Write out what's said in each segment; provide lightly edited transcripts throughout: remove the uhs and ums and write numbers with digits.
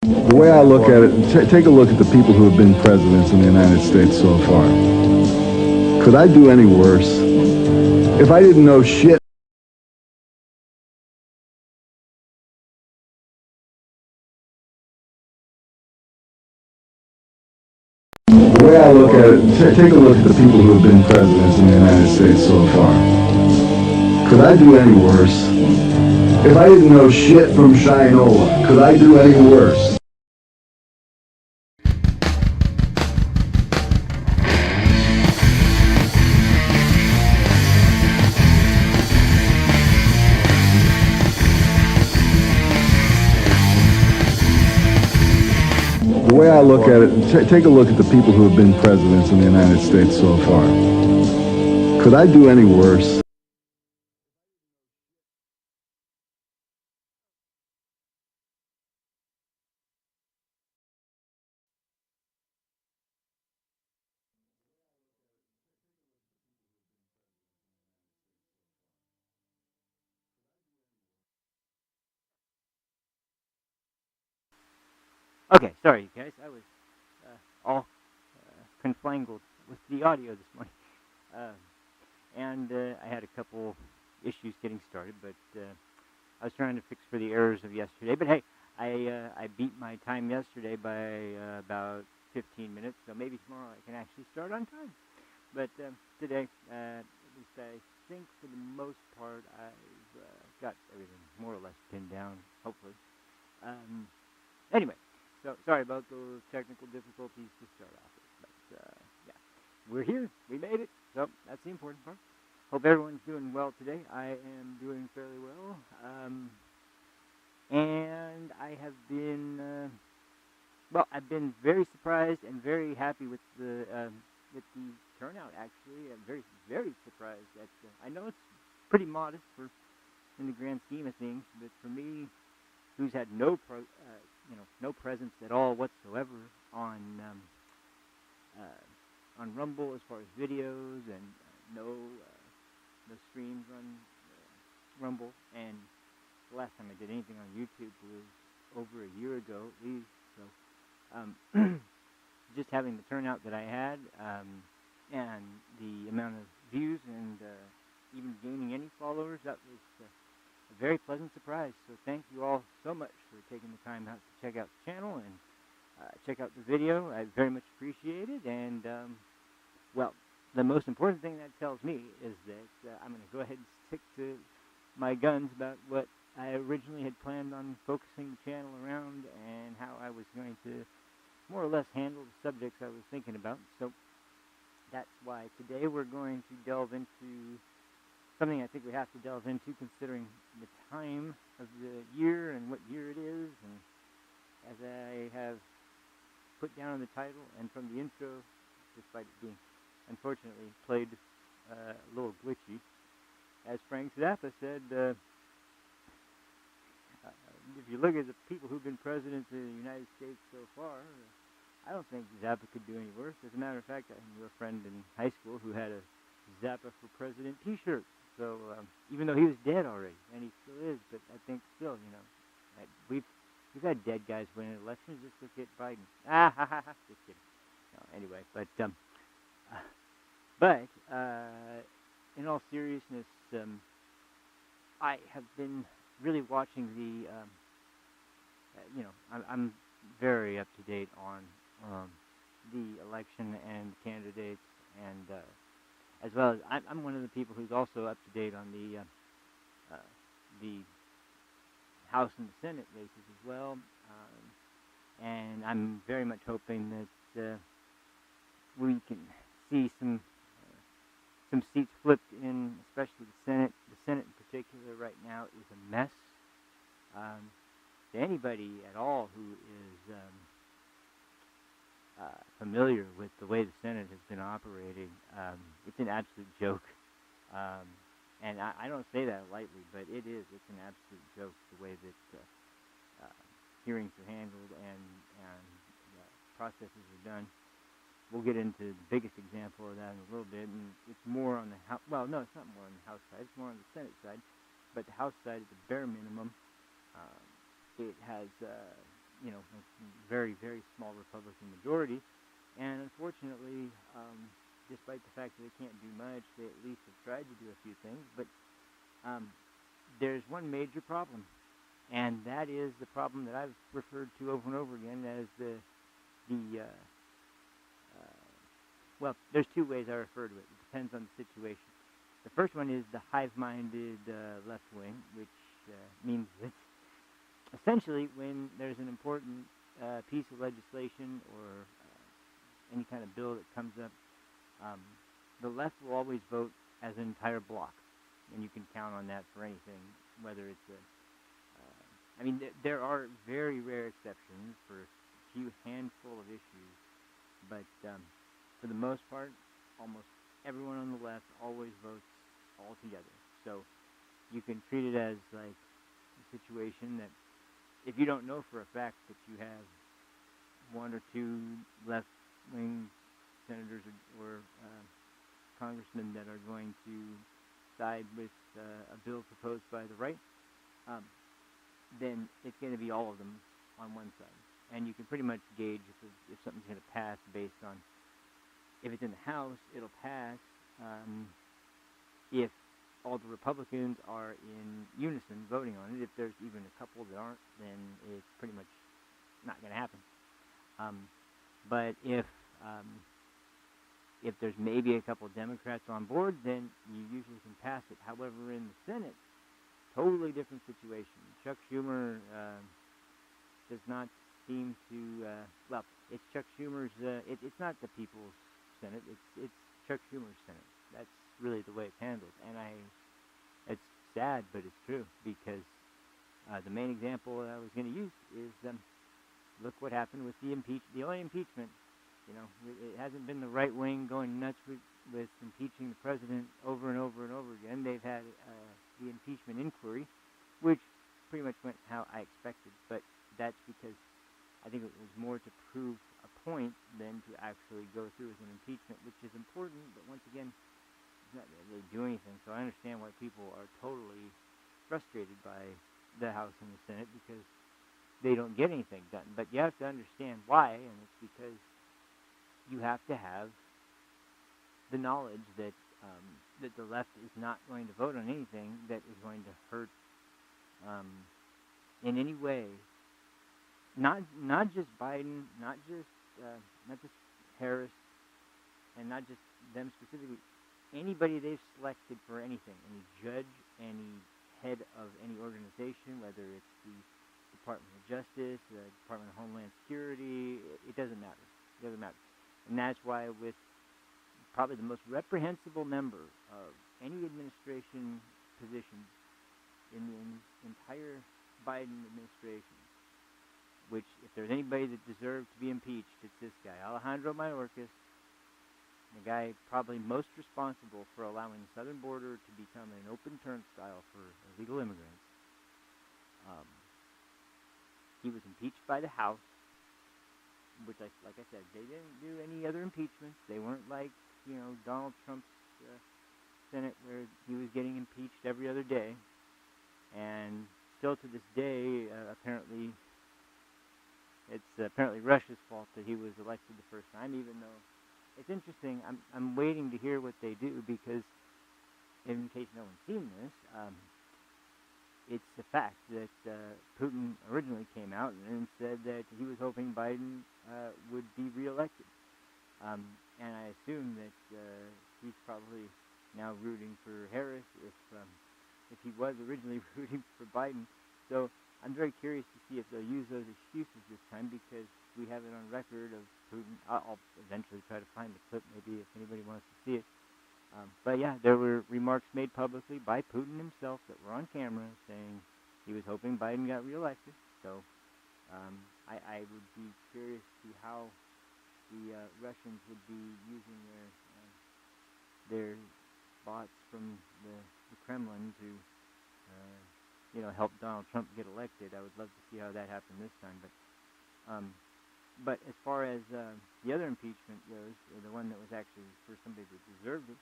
The way I look at it, take a look at the people who have been presidents in the United States so far. Could I do any worse? If I didn't know shit, the way I look at it, take a look at the people who have been presidents in the United States so far. Could I do any worse? If I didn't know shit from Shinola, could I do any worse? The way I look at it, take a look at the people who have been presidents in the United States so far. Could I do any worse? Okay, sorry, you guys. I was all conflangled with the audio this morning. Um, and I had a couple issues getting started, but I was trying to fix for the errors of yesterday. But hey, I beat my time yesterday by about 15 minutes, so maybe tomorrow I can actually start on time. But today, at least I think for the most part, I've got everything more or less pinned down, hopefully. Um, anyway, so sorry about those technical difficulties to start off with, but yeah, we're here. We made it. So that's the important part. Hope everyone's doing well today. I am doing fairly well, and I have been well. I've been very surprised and very happy with the turnout. Actually, I'm very surprised. That I know it's pretty modest for in the grand scheme of things, but for me, who's had no presence at all whatsoever on Rumble as far as videos and no streams on Rumble. And the last time I did anything on YouTube was over a year ago at least. So just having the turnout that I had and the amount of views and even gaining any followers, that was a very pleasant surprise. So thank you all so much for taking the time out to check out the channel and check out the video. I very much appreciate it. And well, the most important thing that tells me is that I'm going to go ahead and stick to my guns about what I originally had planned on focusing the channel around and how I was going to more or less handle the subjects I was thinking about. So that's why today we're going to delve into something I think we have to delve into, considering the time of the year and what year it is. And as I have put down in the title and from the intro, despite it being unfortunately played a little glitchy, as Frank Zappa said, if you look at the people who've been presidents in the United States so far, I don't think Zappa could do any worse. As a matter of fact, I knew a friend in high school who had a Zappa for President T-shirt. So even though he was dead already, and he still is, but I think still, we've had dead guys winning elections. Just look at Biden. Ah ha ha ha. Just kidding. No, anyway, but in all seriousness, I have been really watching the. I'm very up to date on the election and candidates, and as well as I'm one of the people who's also up to date on the House and the Senate races as well, and I'm very much hoping that we can see some seats flipped in, especially the Senate. The Senate in particular right now is a mess. To anybody at all who is familiar with the way the Senate has been operating, it's an absolute joke. And I don't say that lightly, but it is. It's an absolute joke the way that hearings are handled and processes are done. We'll get into the biggest example of that in a little bit, and it's more on the House. Well, no, it's not more on the House side. It's more on the Senate side. But the House side, at the bare minimum, it has a very, very small Republican majority. And unfortunately, despite the fact that they can't do much, they at least have tried to do a few things. But um, there's one major problem, and that is the problem that I've referred to over and over again as the well, there's two ways I refer to it. It depends on the situation. The first one is the hive-minded left wing, which means that essentially when there's an important piece of legislation or any kind of bill that comes up, um, the left will always vote as an entire block, and you can count on that for anything, whether it's I mean, there are very rare exceptions for a few handful of issues, but for the most part, almost everyone on the left always votes all together. So you can treat it as like a situation that if you don't know for a fact that you have one or two left-wing senators or congressmen that are going to side with a bill proposed by the right, then it's going to be all of them on one side. And you can pretty much gauge if something's going to pass based on if it's in the House, it'll pass if all the Republicans are in unison voting on it. If there's even a couple that aren't, then it's pretty much not going to happen. But if there's maybe a couple of Democrats on board, then you usually can pass it. However, in the Senate, totally different situation. Chuck Schumer does not seem to, well, it's Chuck Schumer's, it's not the People's Senate, it's Chuck Schumer's Senate. That's really the way it's handled. And it's sad, but it's true, because the main example that I was going to use is, look what happened with the only impeachment. You know, it hasn't been the right wing going nuts with impeaching the president over and over and over again. They've had the impeachment inquiry, which pretty much went how I expected, but that's because I think it was more to prove a point than to actually go through with an impeachment, which is important, but once again, it's not really doing anything. So I understand why people are totally frustrated by the House and the Senate, because they don't get anything done. But you have to understand why, and it's because you have to have the knowledge that that the left is not going to vote on anything that is going to hurt in any way. Not just Biden, not just Harris, and not just them specifically. Anybody they've selected for anything, any judge, any head of any organization, whether it's the Department of Justice, the Department of Homeland Security, it doesn't matter. It doesn't matter. And that's why with probably the most reprehensible member of any administration position in the entire Biden administration, which if there's anybody that deserved to be impeached, it's this guy, Alejandro Mayorkas, the guy probably most responsible for allowing the southern border to become an open turnstile for illegal immigrants. He was impeached by the House, which, like I said, they didn't do any other impeachments. They weren't like, Donald Trump's Senate, where he was getting impeached every other day. And still to this day, apparently, it's apparently Russia's fault that he was elected the first time, even though it's interesting. I'm waiting to hear what they do, because in case no one's seen this, it's the fact that Putin originally came out and said that he was hoping Biden would be reelected. And I assume that he's probably now rooting for Harris if he was originally rooting for Biden. So I'm very curious to see if they'll use those excuses this time, because we have it on record of Putin. I'll eventually try to find the clip, maybe, if anybody wants to see it. But yeah, there were remarks made publicly by Putin himself that were on camera saying he was hoping Biden got reelected. So I would be curious to see how the Russians would be using their bots from the Kremlin to help Donald Trump get elected. I would love to see how that happened this time. But as far as the other impeachment goes, the one that was actually for somebody that deserved it,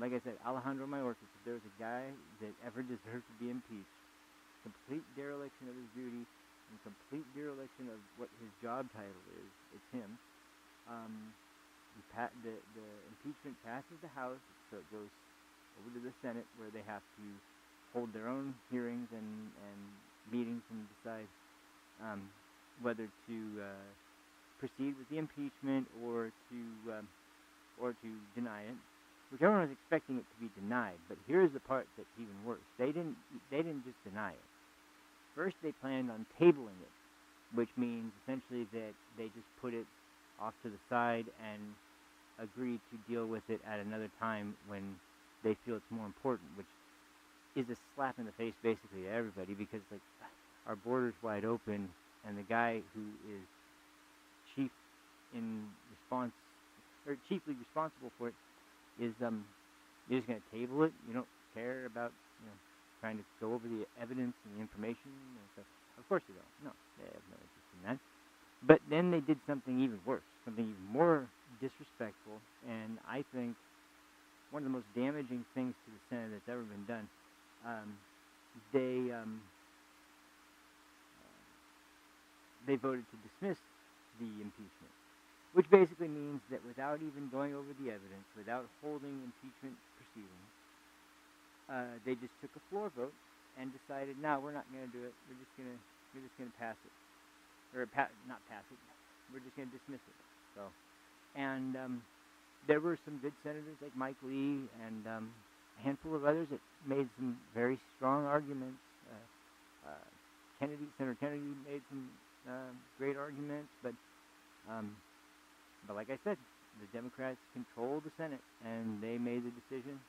like I said, Alejandro Mayorkas, if there was a guy that ever deserved to be impeached, complete dereliction of his duty, in complete dereliction of what his job title is. It's him. Um, the impeachment passes the House, so it goes over to the Senate, where they have to hold their own hearings and meetings and decide whether to proceed with the impeachment or to deny it, which everyone was expecting it to be denied. But here's the part that's even worse. They didn't just deny it. First, they planned on tabling it, which means essentially that they just put it off to the side and agree to deal with it at another time when they feel it's more important, which is a slap in the face basically to everybody, because like our border's wide open, and the guy who is chief in response or chiefly responsible for it is you're just gonna table it. You don't care about trying to go over the evidence and the information and stuff. Of course they don't. No, they have no interest in that. But then they did something even worse, something even more disrespectful, and I think one of the most damaging things to the Senate that's ever been done. They they voted to dismiss the impeachment, which basically means that without even going over the evidence, without holding impeachment proceedings, they just took a floor vote and decided, no, we're not going to do it. We're just gonna pass it, or not pass it. We're just going to dismiss it. So, and there were some good senators like Mike Lee and a handful of others that made some very strong arguments. Senator Kennedy made some great arguments, but like I said, the Democrats control the Senate, and they made the decision.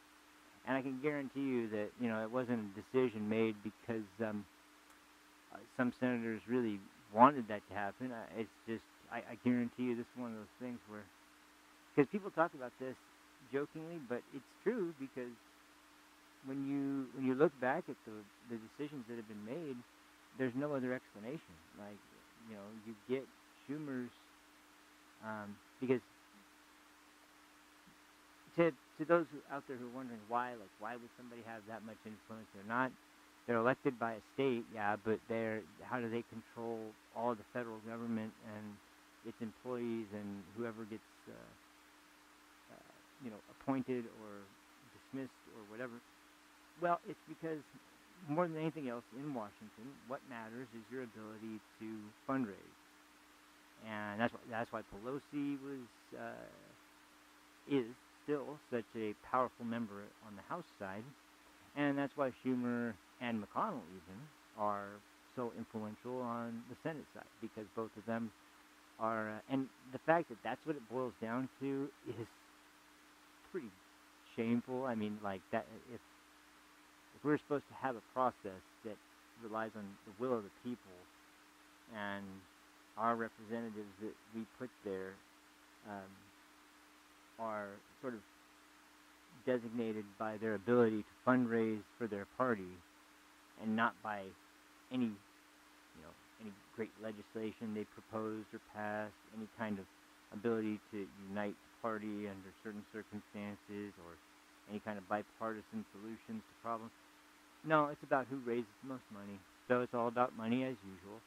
And I can guarantee you that it wasn't a decision made because some senators really wanted that to happen. It's just I guarantee you this is one of those things where, because people talk about this jokingly, but it's true, because when you look back at the decisions that have been made, there's no other explanation. Like you get Schumer's because to those out there who are wondering why would somebody have that much influence? They're elected by a state, yeah, but how do they control all of the federal government and its employees and whoever gets appointed or dismissed or whatever? Well, it's because more than anything else in Washington, what matters is your ability to fundraise, and that's why Pelosi is still such a powerful member on the House side, and that's why Schumer and McConnell even are so influential on the Senate side, because both of them are, and the fact that that's what it boils down to is pretty shameful. I mean, like that if we're supposed to have a process that relies on the will of the people, and our representatives that we put there are sort of designated by their ability to fundraise for their party, and not by any great legislation they proposed or passed, any kind of ability to unite the party under certain circumstances, or any kind of bipartisan solutions to problems. No, it's about who raises the most money. So it's all about money as usual.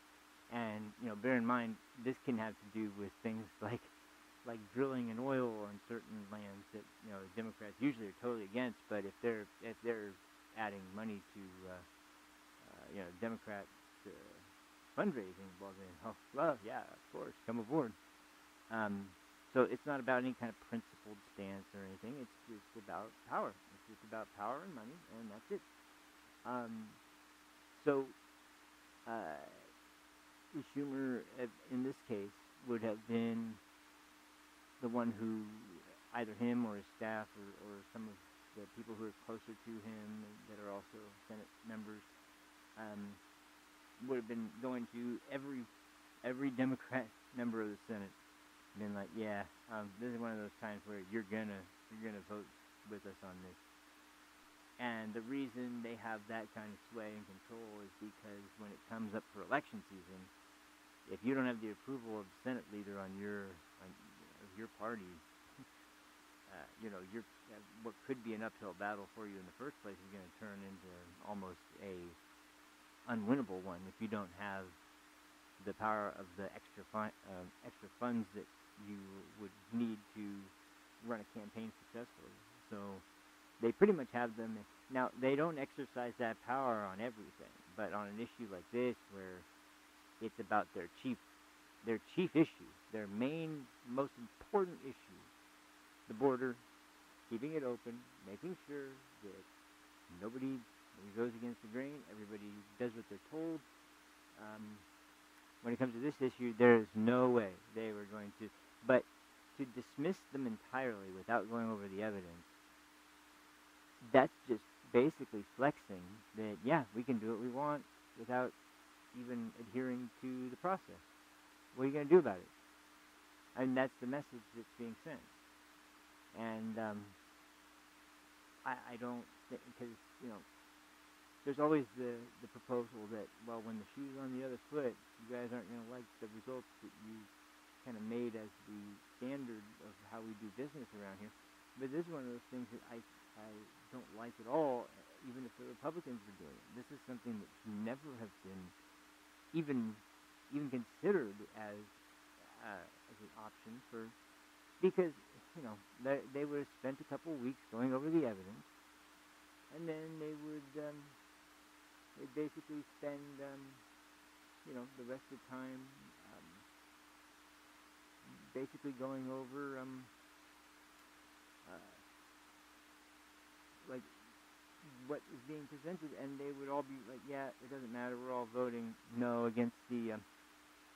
And bear in mind, this can have to do with things like drilling and oil on certain lands that the Democrats usually are totally against. But if they're adding money to Democrats fundraising, well, yeah, of course, come aboard. So it's not about any kind of principled stance or anything. It's just about power. It's just about power and money, and that's it. So Schumer, in this case, would have been the one who, either him or his staff or some of the people who are closer to him that are also Senate members, would have been going to every Democrat member of the Senate, been like, yeah, this is one of those times where you're gonna vote with us on this. And the reason they have that kind of sway and control is because when it comes up for election season, if you don't have the approval of the Senate leader of your party, what could be an uphill battle for you in the first place is going to turn into almost a unwinnable one if you don't have the power of the extra funds that you would need to run a campaign successfully. So they pretty much have them. Now they don't exercise that power on everything, but on an issue like this, where it's about their chief issue, their main, most important issue, the border, keeping it open, making sure that nobody goes against the grain, everybody does what they're told. Um, when it comes to this issue, there is no way they were going to. But to dismiss them entirely without going over the evidence, that's just basically flexing that, yeah, we can do what we want without even adhering to the process. What are you going to do about it? And that's the message that's being sent. And I don't think, because, there's always the proposal that, well, when the shoe's on the other foot, you guys aren't going to like the results that you kind of made as the standard of how we do business around here. But this is one of those things that I don't like at all, even if the Republicans were doing it. This is something that should never have been even considered as an option because they would have spent a couple of weeks going over the evidence, and then they would they'd basically spend the rest of the time basically going over like what is being presented, and they would all be like, yeah, it doesn't matter, we're all voting no against the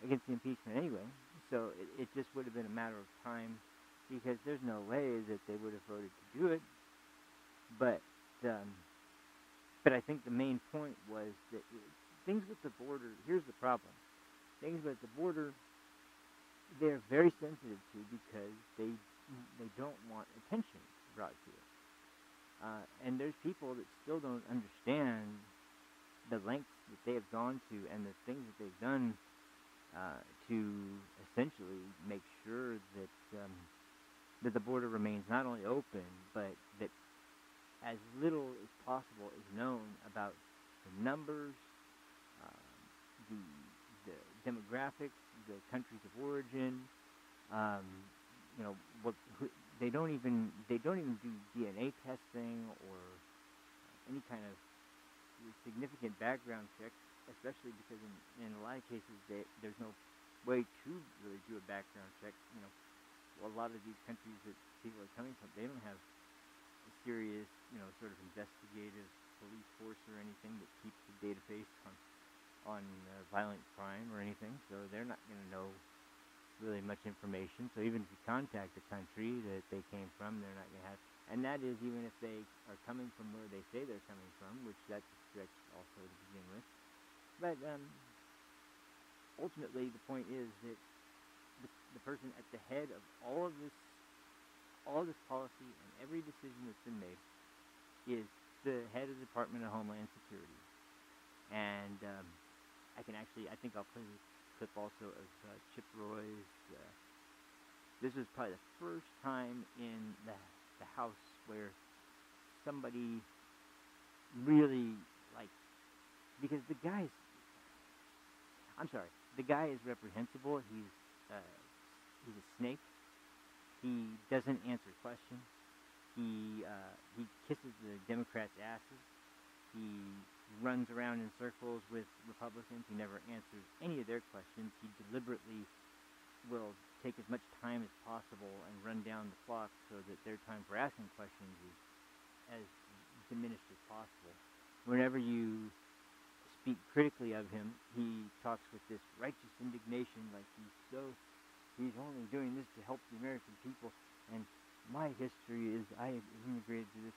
impeachment anyway. So it just would have been a matter of time, because there's no way that they would have voted to do it. But I think the main point was that things with the border. Here's the problem: things with the border, they're very sensitive to, because they don't want attention brought to it. And there's people that still don't understand the lengths that they have gone to and the things that they've done to essentially make sure that the border remains not only open, but that as little as possible is known about the numbers, the demographics, the countries of origin. They don't even do DNA testing or any kind of significant background checks, especially because in a lot of cases there's no way to really do a background check. A lot of these countries that people are coming from, they don't have a serious, sort of investigative police force or anything that keeps a database on violent crime or anything, so they're not going to know really much information. So even if you contact the country that they came from, they're not going to have, and that is even if they are coming from where they say they're coming from, which that's a stretch also to begin with. But ultimately, the point is that the person at the head of all of this policy and every decision that's been made is the head of the Department of Homeland Security. And I think I'll play this clip also of Chip Roy's. This was probably the first time in the House where somebody really, because the guy is reprehensible. He's a snake. He doesn't answer questions. He kisses the Democrats' asses. He runs around in circles with Republicans. He never answers any of their questions. He deliberately will take as much time as possible and run down the clock so that their time for asking questions is as diminished as possible. Whenever you speak critically of him, he talks with this righteous indignation, like he's only doing this to help the American people. And my history is I immigrated to this,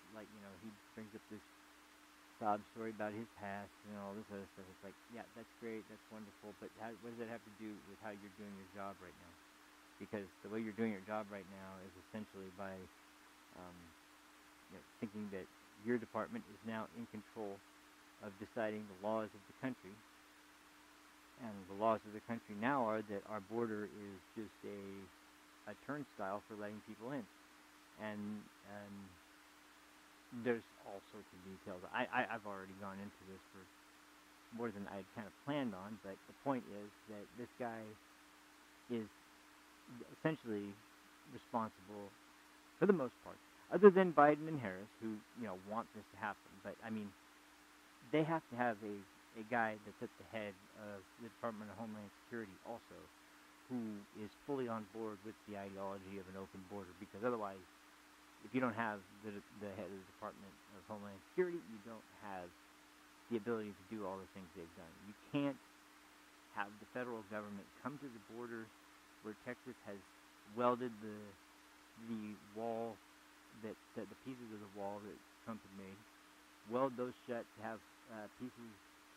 he brings up this sob story about his past and all this other stuff. It's like, yeah, that's great, that's wonderful, but what does that have to do with how you're doing your job right now? Because the way you're doing your job right now is essentially by thinking that your department is now in control of deciding the laws of the country. And the laws of the country now are that our border is just a turnstile for letting people in. And there's all sorts of details. I've already gone into this for more than I kind of planned on. But the point is that this guy is essentially responsible for the most part, other than Biden and Harris, who want this to happen. But I mean, they have to have a guy that's at the head of the Department of Homeland Security also, who is fully on board with the ideology of an open border, because otherwise, if you don't have the head of the Department of Homeland Security, you don't have the ability to do all the things they've done. You can't have the federal government come to the border where Texas has welded the wall that the pieces of the wall that Trump had made, weld those shut to have pieces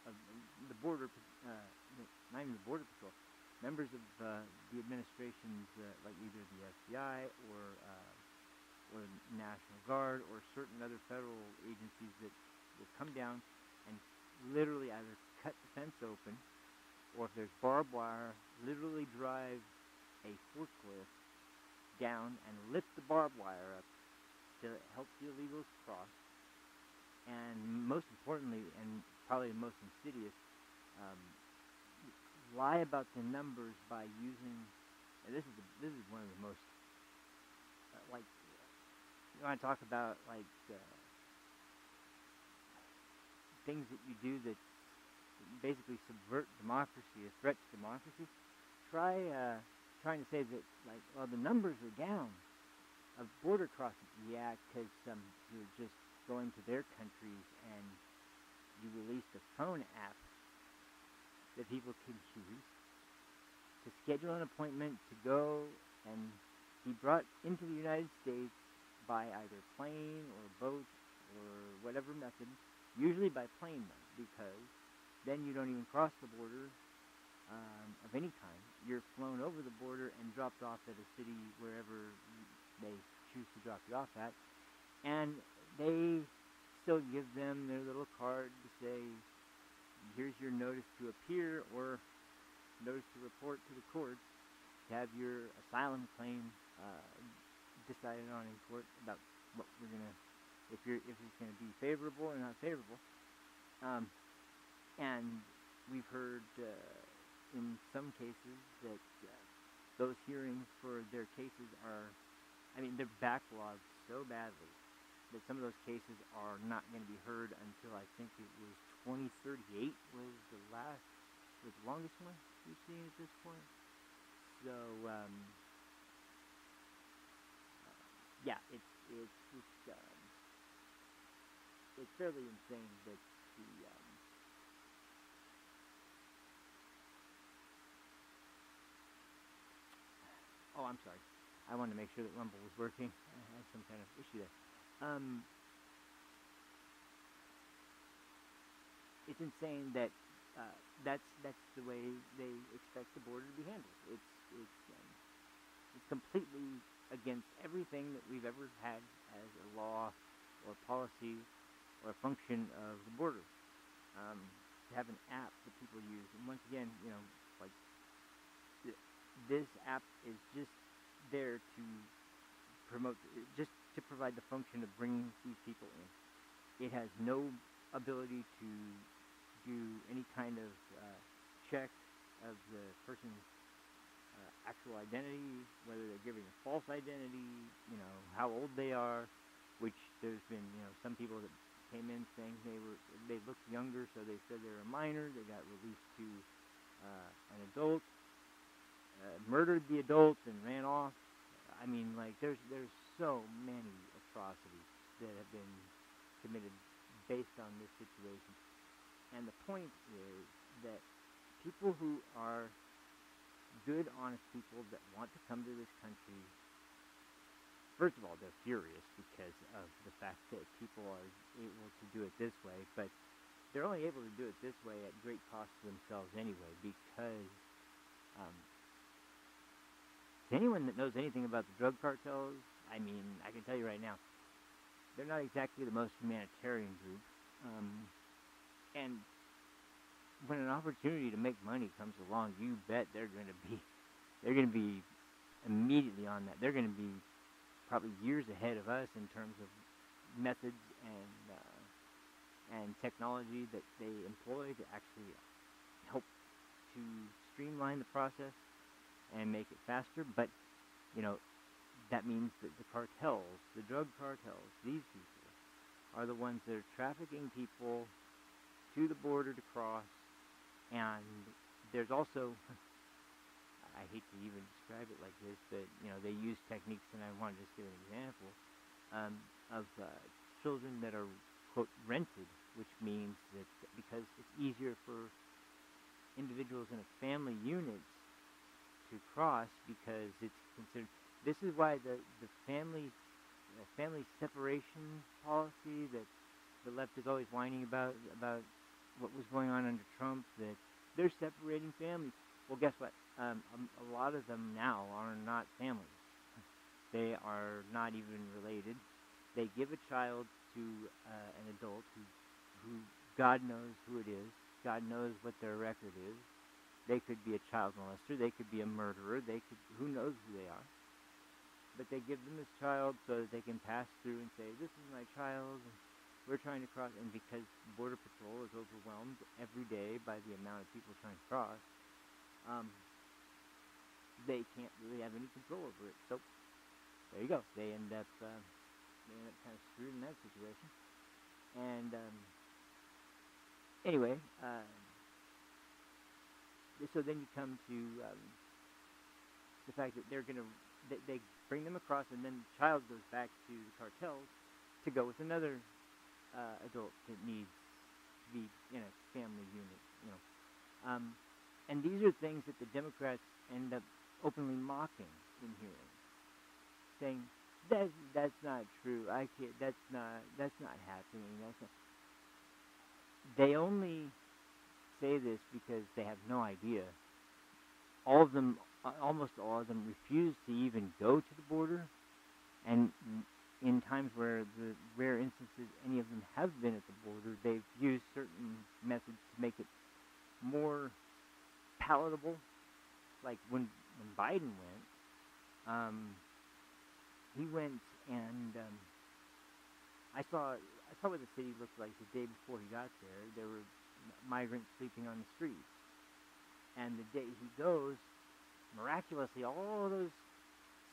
of the border, not even the border patrol, members of the administration's, like either the FBI or National Guard or certain other federal agencies that will come down and literally either cut the fence open, or if there's barbed wire, literally drive a forklift down and lift the barbed wire up to help the illegals cross. And most importantly, and probably the most insidious, lie about the numbers by using. And this is one of the most like, you want to talk about like things that you do that basically subvert democracy, a threat to democracy. Trying to say that, like, well, the numbers are down of border crossing. Yeah, because you're just going to their countries and you released a phone app that people can use to schedule an appointment to go and be brought into the United States by either plane or boat or whatever method, usually by plane though, because then you don't even cross the border of any kind. You're flown over the border and dropped off at a city wherever they choose to drop you off at, and they still give them their little card to say, here's your notice to appear or notice to report to the courts to have your asylum claim decided on in court about what we're gonna, if it's gonna be favorable or not favorable. And we've heard in some cases that those hearings for their cases are, I mean, they're backlogged so badly that some of those cases are not going to be heard until I think it was 2038 was the longest one we've seen at this point. So yeah, it's fairly insane that the oh, I'm sorry. I wanted to make sure that Rumble was working. I had some kind of issue there. It's insane that that's the way they expect the border to be handled. It's completely against everything that we've ever had as a law or policy or a function of the border. To have an app that people use, and once again, like this app is just there to promote, just to provide the function of bringing these people in. It has no ability to do any kind of check of the person's actual identity, whether they're giving a false identity, how old they are, which there's been, some people that came in saying they looked younger, so they said they were a minor. They got released to an adult, murdered the adult, and ran off. I mean, like, there's so many atrocities that have been committed based on this situation. And the point is that people who are good, honest people that want to come to this country, first of all, they're furious because of the fact that people are able to do it this way, but they're only able to do it this way at great cost to themselves anyway, because to anyone that knows anything about the drug cartels, I mean, I can tell you right now, they're not exactly the most humanitarian group. And when an opportunity to make money comes along, you bet they're going to be immediately on that. They're going to be probably years ahead of us in terms of methods and technology that they employ to actually help to streamline the process and make it faster. But you know, that means that the cartels, the drug cartels, these people are the ones that are trafficking people to the border to cross. And there's also, I hate to even describe it like this, but they use techniques, and I want to just give an example of children that are quote rented, which means that because it's easier for individuals in a family unit to cross, because it's considered. This is why the family separation policy that the left is always whining about what was going on under Trump, that they're separating families. Well, guess what? A lot of them now are not families. They are not even related. They give a child to an adult who God knows who it is. God knows what their record is. They could be a child molester. They could be a murderer. Who knows who they are. But they give them this child so that they can pass through and say, this is my child, and we're trying to cross. And because Border Patrol is overwhelmed every day by the amount of people trying to cross, they can't really have any control over it. So there you go. They end up kind of screwed in that situation. And anyway, so then you come to the fact that they bring them across, and then the child goes back to the cartels to go with another adult that needs to be in a family unit. And these are things that the Democrats end up openly mocking in hearings, saying that's not true. I can't. That's not happening. They only say this because they have no idea. All of them, almost all of them, refuse to even go to the border, and in times where the rare instances any of them have been at the border, they've used certain methods to make it more palatable. Like when Biden went, he went and I saw what the city looked like the day before he got there. There were migrants sleeping on the streets. And the day he goes, miraculously, all of those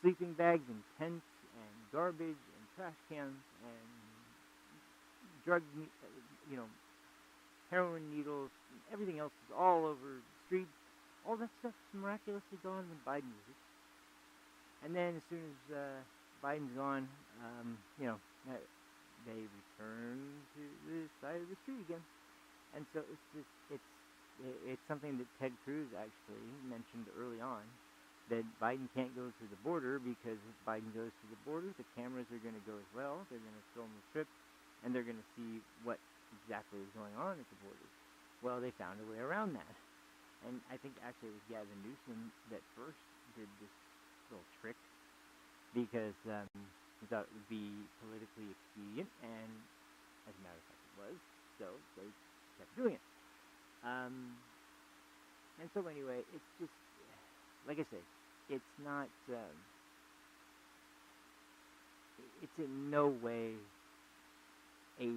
sleeping bags and tents and garbage and trash cans and drug, heroin needles, and everything else is all over the streets. All that stuff's miraculously gone when Biden visits. And then as soon as Biden's gone, they return to the side of the street again. And so it's something that Ted Cruz actually mentioned early on, that Biden can't go through the border because if Biden goes through the border, the cameras are going to go as well. They're going to film the trip, and they're going to see what exactly is going on at the border. Well, they found a way around that. And I think actually it was Gavin Newsom that first did this little trick because he thought it would be politically expedient, and as a matter of fact it was, so they kept doing it. And so anyway, it's just, like I say, it's not, it's in no way a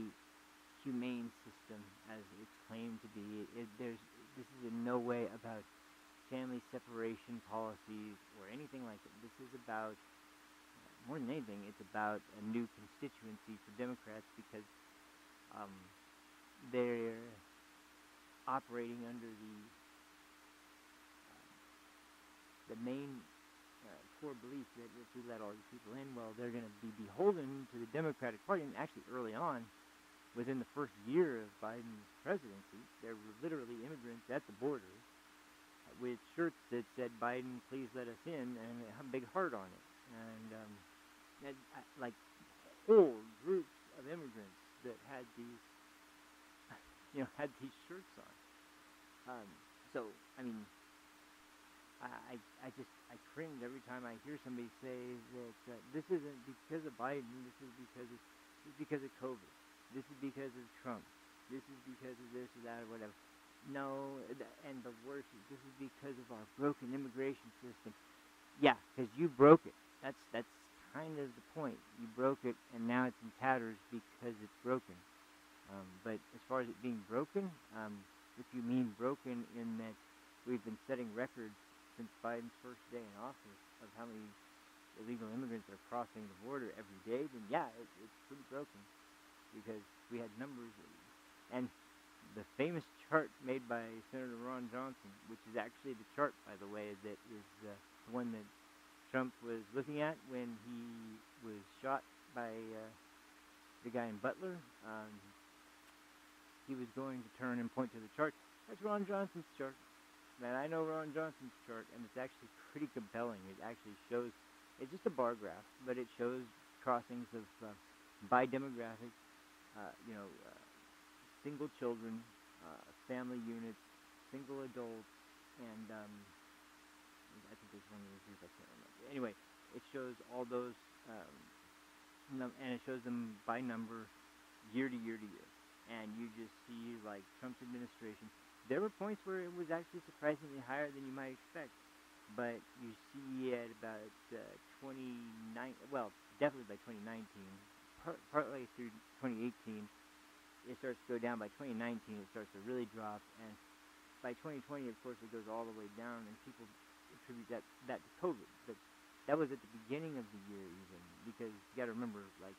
humane system as it's claimed to be. This is in no way about family separation policies or anything like that. This is about, more than anything, it's about a new constituency for Democrats because they're operating under the main core belief that if we let all these people in, well, they're going to be beholden to the Democratic Party. And actually, early on, within the first year of Biden's presidency, there were literally immigrants at the border with shirts that said, "Biden, please let us in," and a big heart on it. And like whole groups of immigrants that had these, had these shirts on. So, I mean, I cringe every time I hear somebody say that this isn't because of Biden. This is because of COVID. This is because of Trump. This is because of this or that or whatever. No, and the worst is this is because of our broken immigration system. Yeah, because you broke it. That's kind of the point. You broke it, and now it's in tatters because it's broken. But as far as it being broken, if you mean broken in that we've been setting records since Biden's first day in office of how many illegal immigrants are crossing the border every day, then yeah, it's pretty broken because we had numbers. And the famous chart made by Senator Ron Johnson, which is actually the chart, by the way, that is the one that Trump was looking at when he was shot by the guy in Butler. He was going to turn and point to the chart. That's Ron Johnson's chart. Man, I know Ron Johnson's chart, and it's actually pretty compelling. It actually shows, it's just a bar graph, but it shows crossings of by demographic, single children, family units, single adults, and I think there's one of those groups I can't remember. Anyway, it shows all those, and it shows them by number, year to year to year. And you just see, like, Trump's administration. There were points where it was actually surprisingly higher than you might expect. But you see at about definitely by 2019, partly through 2018, it starts to go down. By 2019, it starts to really drop. And by 2020, of course, it goes all the way down. And people attribute that to COVID. But that was at the beginning of the year even. Because you got to remember, like,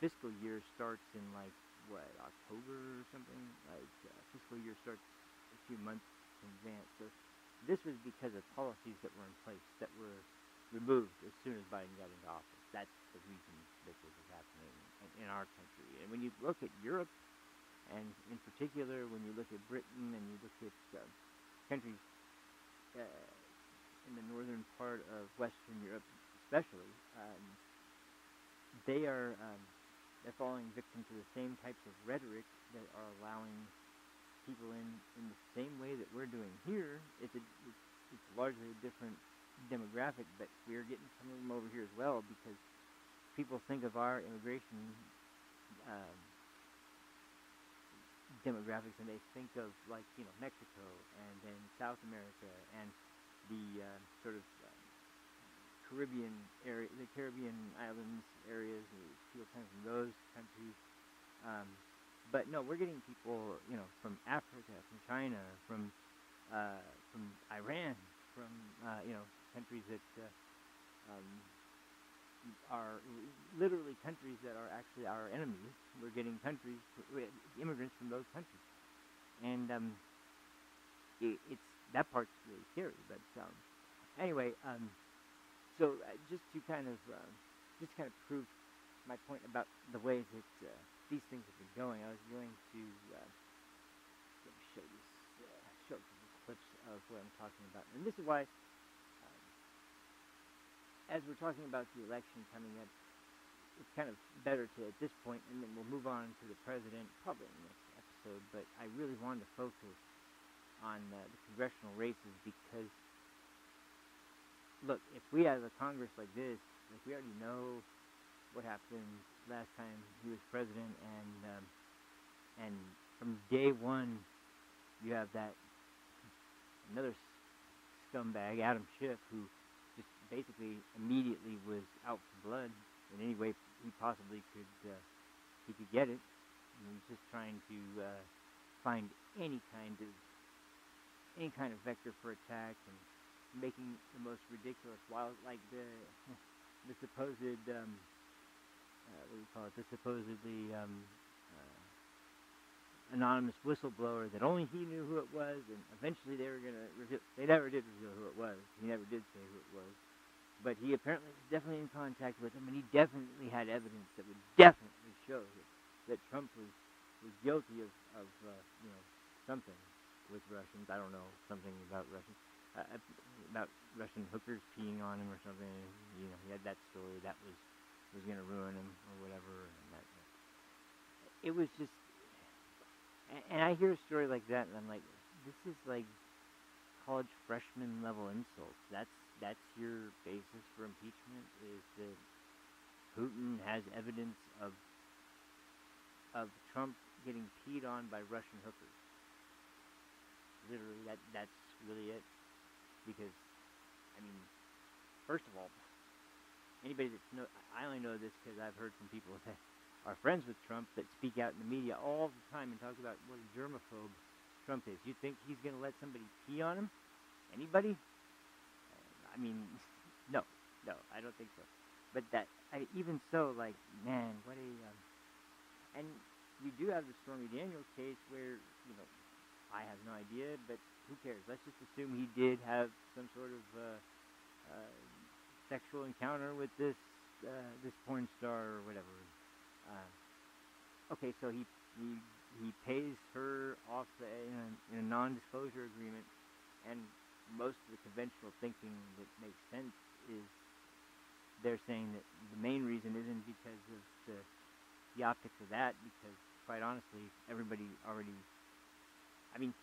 fiscal year starts in, like, October or something? Like, fiscal year starts a few months in advance. So this was because of policies that were in place that were removed as soon as Biden got into office. That's the reason that this is happening in our country. And when you look at Europe, and in particular when you look at Britain and you look at countries in the northern part of Western Europe especially, they're falling victim to the same types of rhetoric that are allowing people in the same way that we're doing here. It's largely a different demographic, but we're getting some of them over here as well because people think of our immigration demographics and they think of, like, Mexico and then South America and the sort of Caribbean area, the Caribbean islands areas, people come from those countries. But no, we're getting people, from Africa, from China, from Iran, from countries that are literally countries that are actually our enemies. We're getting immigrants from those countries, and it's that part's really scary. But anyway. So just to kind of prove my point about the way that these things have been going, I was going to show you clips of what I'm talking about, and this is why, as we're talking about the election coming up, it's kind of better to at this point, and then we'll move on to the president probably in the next episode. But I really wanted to focus on the congressional races because. Look, if we have a Congress like this, like we already know what happened last time he was president, and from day one, you have another scumbag, Adam Schiff, who just basically immediately was out for blood in any way he possibly could get it. And he was just trying to find any kind of vector for attack and making the most ridiculous, like the supposed the supposedly anonymous whistleblower that only he knew who it was, and eventually they were gonna reveal. They never did reveal who it was. He never did say who it was, but he apparently was definitely in contact with him, and he definitely had evidence that would definitely show that Trump was guilty of something with Russians. I don't know, something about Russians. About Russian hookers peeing on him or something. He had that story that was going to ruin him or whatever. And it was just, and I hear a story like that, and I'm like, this is like college freshman level insults. That's your basis for impeachment, is that Putin has evidence of Trump getting peed on by Russian hookers. Literally, that's really it. Because, I mean, first of all, anybody I only know this because I've heard from people that are friends with Trump that speak out in the media all the time and talk about what a germaphobe Trump is. You think he's going to let somebody pee on him? Anybody? I mean, no, I don't think so. But even so, like, man, what a and we do have the Stormy Daniels case where, I have no idea, but who cares? Let's just assume he did have some sort of sexual encounter with this porn star or whatever. Okay, so he pays her off in a non-disclosure agreement, and most of the conventional thinking that makes sense is they're saying that the main reason isn't because of the optics of that, because quite honestly, everybody already. I mean,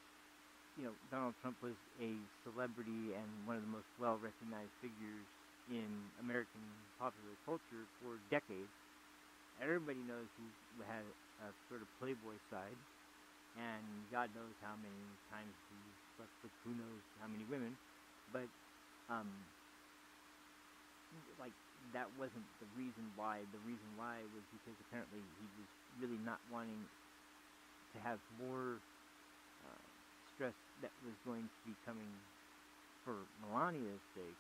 Donald Trump was a celebrity and one of the most well-recognized figures in American popular culture for decades. Everybody knows he had a sort of playboy side, and God knows how many times he slept with who knows how many women, but like, that wasn't the reason why. The reason why was because apparently he was really not wanting to have more stress that was going to be coming for Melania's sake,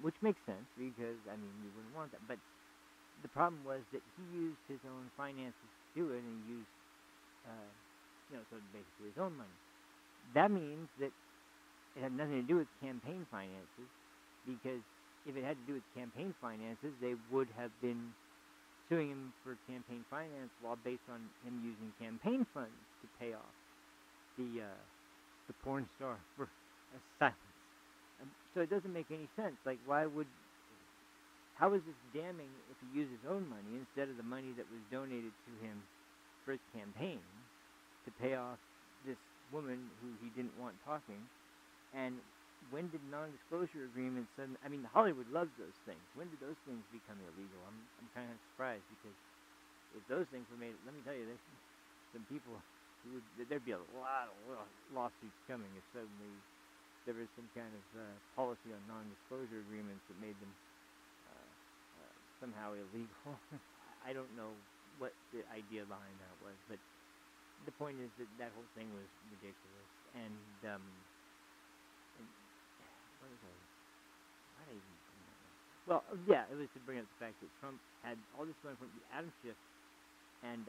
which makes sense because, I mean, you wouldn't want that. But the problem was that he used his own finances to do it, and he used, so basically his own money. That means that it had nothing to do with campaign finances, because if it had to do with campaign finances, they would have been suing him for campaign finance law based on him using campaign funds to pay off the porn star for silence. So it doesn't make any sense. Like, how is this damning if he used his own money instead of the money that was donated to him for his campaign to pay off this woman who he didn't want talking? And when did non-disclosure agreements Hollywood loves those things. When did those things become illegal? I'm kind of surprised, because if those things were made, let me tell you, there's some people there'd be a lot of lawsuits coming if suddenly there was some kind of policy on non-disclosure agreements that made them somehow illegal. I don't know what the idea behind that was, but the point is that whole thing was ridiculous. And what was I? Why did I even bring that up? Well, yeah, it was to bring up the fact that Trump had all this going from the Adam Schiff and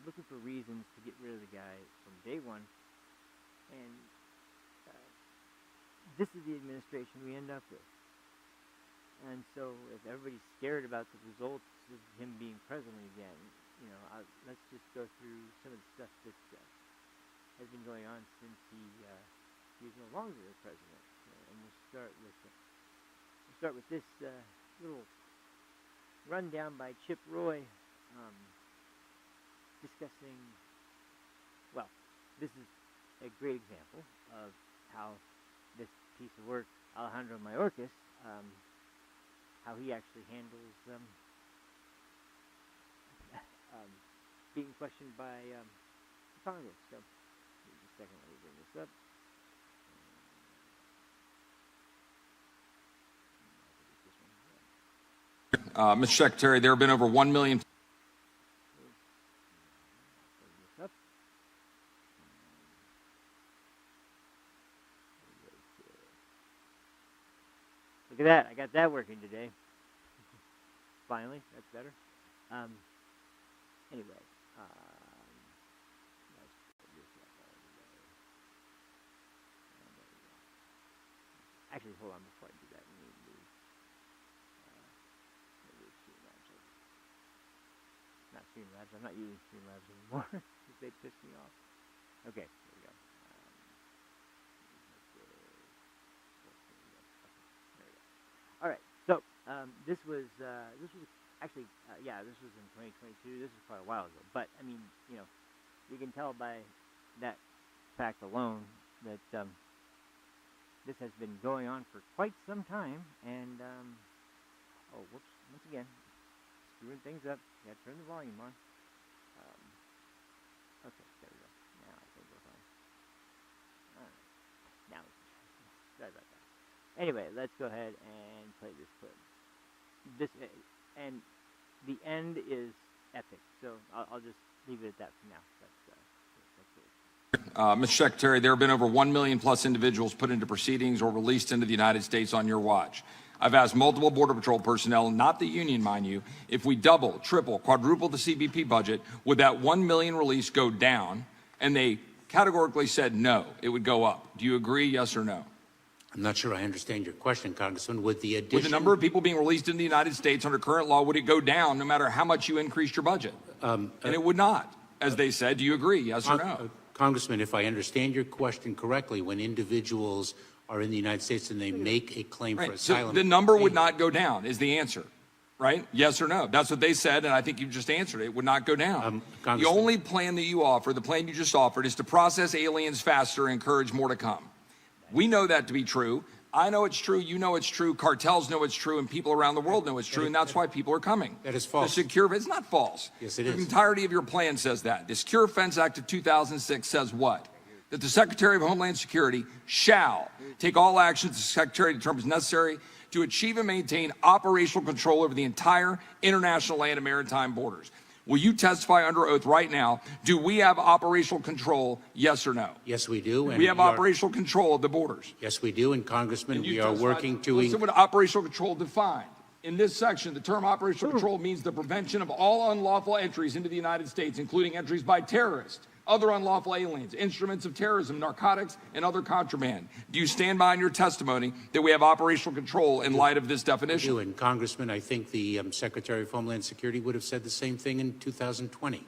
looking for reasons to get rid of the guy from day one. And this is the administration we end up with. And so if everybody's scared about the results of him being president again, let's just go through some of the stuff that has been going on since he's no longer the president. And we'll start with this little rundown by Chip Roy, discussing. Well, this is a great example of how this piece of work, Alejandro Mayorkas, how he actually handles being questioned by Congress. So, just a second, let me bring this up. Mr. Secretary, there have been over 1 million. Look at that. I got that working today. Finally, that's better. Anyway. Let's put this up all the way. There we go. Actually, hold on before I do that. Let me move Streamlabs over. Not Streamlabs. I'm not using Streamlabs anymore because they pissed me off. Okay, there we go. All right, so this was actually this was in 2022. This was quite a while ago, but I mean, you can tell by that fact alone that this has been going on for quite some time. And whoops! Once again, screwing things up. Got to turn the volume on. Okay, there we go. Now I think we're fine. All right, now sorry about that. Anyway, let's go ahead and play this clip. And the end is epic. So I'll just leave it at that for now. Mr. Secretary, there have been over 1 million plus individuals put into proceedings or released into the United States on your watch. I've asked multiple Border Patrol personnel, not the union, mind you, if we double, triple, quadruple the CBP budget, would that 1 million release go down? And they categorically said no, it would go up. Do you agree, yes or no? I'm not sure I understand your question, Congressman. With the addition... With the number of people being released in the United States under current law, would it go down no matter how much you increased your budget? And it would not, as they said. Do you agree, yes or no? Congressman, if I understand your question correctly, when individuals are in the United States and they make a claim for asylum... So the number would not go down is the answer, right? Yes or no? That's what they said, and I think you just answered it. It would not go down. The only plan that you offer, the plan you just offered, is to process aliens faster and encourage more to come. We know that to be true. I know it's true. You know it's true. Cartels know it's true, and people around the world know it's true, and that's why people are coming. That is false. It's not false. Yes, it is. The entirety of your plan says that. The Secure Fence Act of 2006 says what? That the Secretary of Homeland Security shall take all actions the Secretary determines necessary to achieve and maintain operational control over the entire international land and maritime borders. Will you testify under oath right now? Do we have operational control, yes or no? Yes, we do. And we have operational control of the borders. Yes, we do. And Congressman, we are working to... Listen what operational control defined. In this section, the term operational control means the prevention of all unlawful entries into the United States, including entries by terrorists, other unlawful aliens, instruments of terrorism, narcotics, and other contraband. Do you stand behind your testimony that we have operational control in light of this definition? We do. And Congressman, I think the Secretary of Homeland Security would have said the same thing in 2020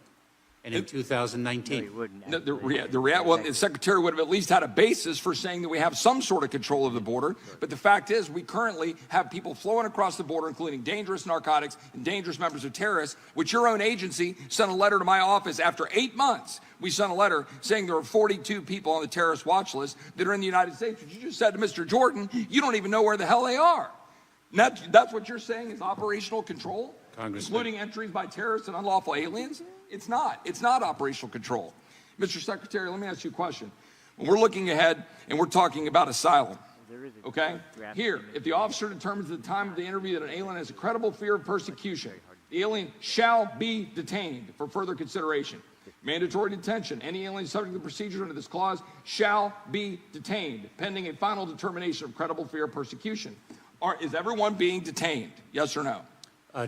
and in 2019. No, he wouldn't. Well, the Secretary would have at least had a basis for saying that we have some sort of control of the border. But the fact is, we currently have people flowing across the border, including dangerous narcotics and dangerous members of terrorists, which your own agency sent a letter to my office after 8 months. We sent a letter saying there are 42 people on the terrorist watch list that are in the United States. But you just said to Mr. Jordan, you don't even know where the hell they are. And that's what you're saying is operational control? Including entries by terrorists and unlawful aliens? It's not. It's not operational control. Mr. Secretary, let me ask you a question. When we're looking ahead and we're talking about asylum, okay? Here, if the officer determines at the time of the interview that an alien has a credible fear of persecution, the alien shall be detained for further consideration. Mandatory detention. Any alien subject to the procedures under this clause shall be detained, pending a final determination of credible fear of persecution. Is everyone being detained? Yes or no?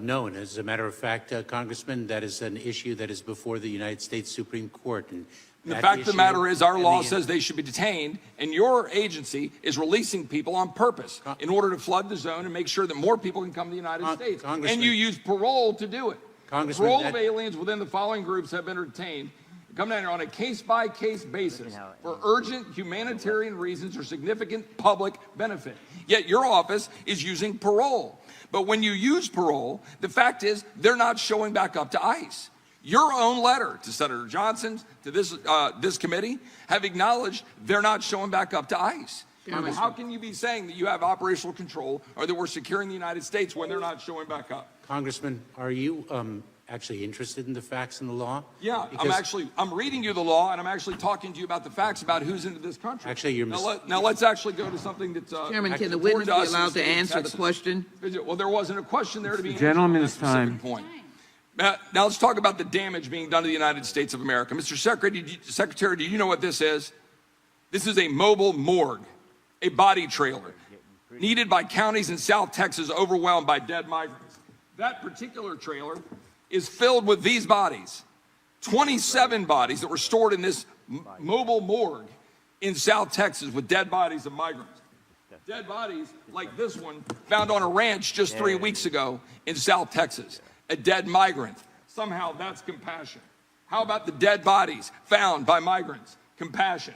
No, and as a matter of fact, Congressman, that is an issue that is before the United States Supreme Court. And the fact of the matter is our law says they should be detained, and your agency is releasing people on purpose in order to flood the zone and make sure that more people can come to the United States. And you use parole to do it. Parole of aliens within the following groups have been retained. Come down here on a case-by-case basis for urgent humanitarian reasons or significant public benefit. Yet your office is using parole. But when you use parole, the fact is they're not showing back up to ICE. Your own letter to Senator Johnson, to this committee, have acknowledged they're not showing back up to ICE. How can you be saying that you have operational control or that we're securing the United States when they're not showing back up? Congressman, are you actually interested in the facts and the law? Yeah, I'm reading you the law, and I'm actually talking to you about the facts about who's into this country. Actually, you're now let's actually go to something that's Chairman, can the witness be allowed to answer the question? Well, there wasn't a question there to be answered. Gentleman's time. Point. Now let's talk about the damage being done to the United States of America. Mr. Secretary, do you know what this is? This is a mobile morgue, a body trailer, needed by counties in South Texas overwhelmed by dead migrants. That particular trailer is filled with these bodies, 27 bodies that were stored in this mobile morgue in South Texas with dead bodies of migrants. Dead bodies like this one found on a ranch just 3 weeks ago in South Texas. A dead migrant. Somehow that's compassion. How about the dead bodies found by migrants? Compassion.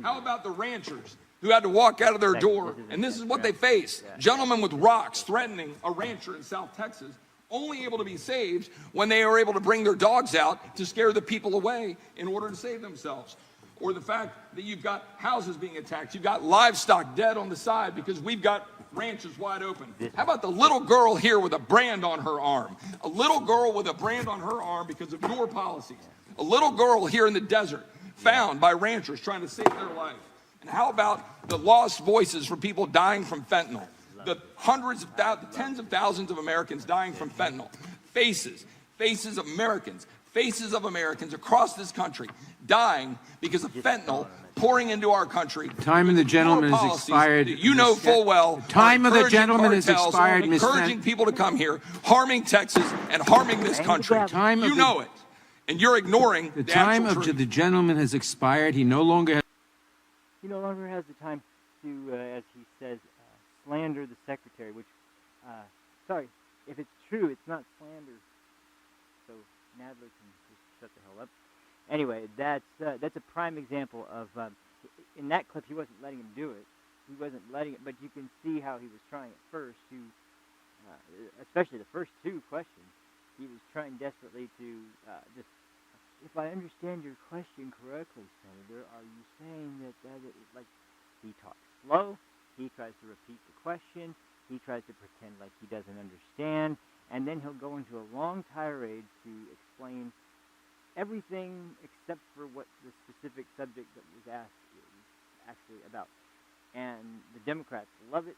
How about the ranchers who had to walk out of their door, and this is what they face. Gentlemen with rocks threatening a rancher in South Texas, only able to be saved when they are able to bring their dogs out to scare the people away in order to save themselves. Or the fact that you've got houses being attacked, you've got livestock dead on the side because we've got ranches wide open. How about the little girl here with a brand on her arm? A little girl with a brand on her arm because of your policies. A little girl here in the desert found by ranchers trying to save their life. And how about the lost voices for people dying from fentanyl? The tens of thousands of Americans dying from fentanyl. Faces, faces of Americans across this country dying because of fentanyl pouring into our country. Time of the gentleman has expired. You know full well. Time of the encouraging gentleman has cartels, expired, Ms. encouraging people to come here, harming Texas and harming this country. You know it, and you're ignoring The the time actual of truth. the gentleman has expired. He no longer has. He no longer has the time to, as he says, slander the secretary, which, sorry, if it's true, it's not slander. So Nadler can just shut the hell up. Anyway, that's a prime example of, in that clip, he wasn't letting him do it. He wasn't letting it, but you can see how he was trying at first to, especially the first two questions, he was trying desperately to just, if I understand your question correctly, Senator, are you saying that like, he talks slow, he tries to repeat the question, he tries to pretend like he doesn't understand, and then he'll go into a long tirade to explain everything except for what the specific subject that was asked is actually about. And the Democrats love it,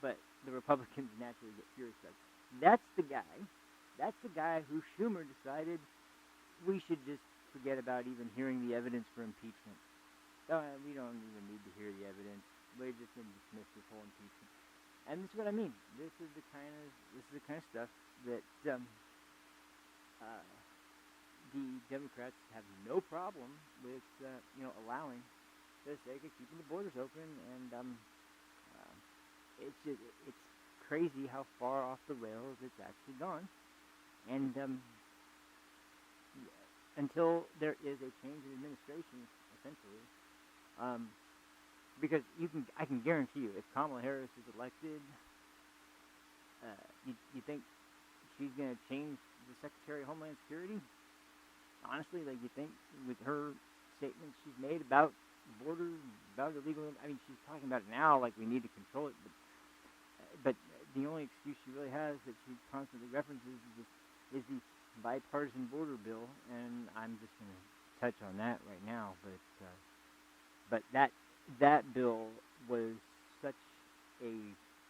but the Republicans naturally get furious about it. That's the guy who Schumer decided we should just forget about even hearing the evidence for impeachment. We don't even need to hear the evidence. We're just going to dismiss this whole impeachment. And this is what I mean. This is the kind of stuff that the Democrats have no problem with, allowing for the sake of keeping the borders open. And it's crazy how far off the rails it's actually gone. And until there is a change in administration, essentially, because I can guarantee you, if Kamala Harris is elected, you think she's going to change the Secretary of Homeland Security? Honestly, like, you think with her statements she's made about the border, about illegal, she's talking about it now like we need to control it, but the only excuse she really has that she constantly references is the bipartisan border bill, and I'm just going to touch on that right now. But that bill was such a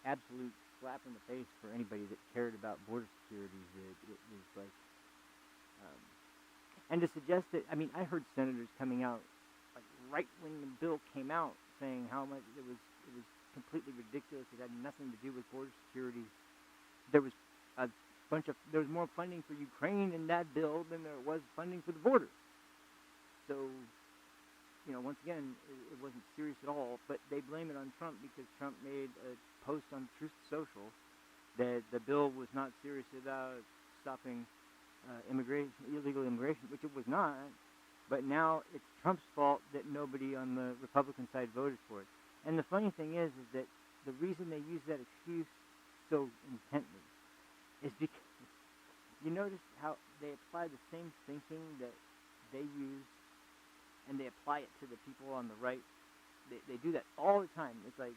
absolute slap in the face for anybody that cared about border security that it was like, and to suggest that, I heard senators coming out like right when the bill came out saying how much it was completely ridiculous. It had nothing to do with border security. There was more funding for Ukraine in that bill than there was funding for the border. So, once again, it wasn't serious at all, but they blame it on Trump because Trump made a post on Truth Social that the bill was not serious about stopping illegal immigration, which it was not, but now it's Trump's fault that nobody on the Republican side voted for it. And the funny thing is that the reason they use that excuse so intently is because you notice how they apply the same thinking that they use, and they apply it to the people on the right. They do that all the time. It's like,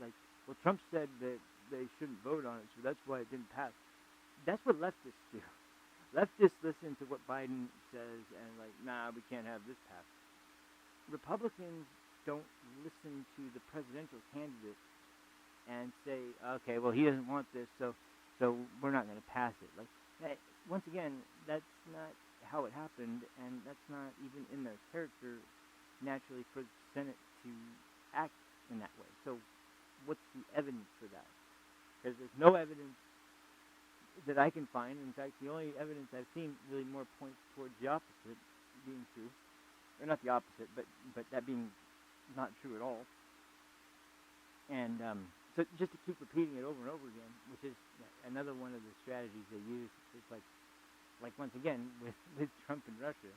well, Trump said that they shouldn't vote on it, so that's why it didn't pass. That's what leftists do. Leftists listen to what Biden says and nah, we can't have this pass. Republicans don't listen to the presidential candidate and say, okay, well, he doesn't want this, so we're not going to pass it. Once again, that's not how it happened, and that's not even in their character naturally for the Senate to act in that way. So what's the evidence for that? Because there's no evidence that I can find. In fact, the only evidence I've seen really more points towards the opposite being true. Or not the opposite, but that being not true at all. And so just to keep repeating it over and over again, which is another one of the strategies they use. It's like once again with Trump and Russia,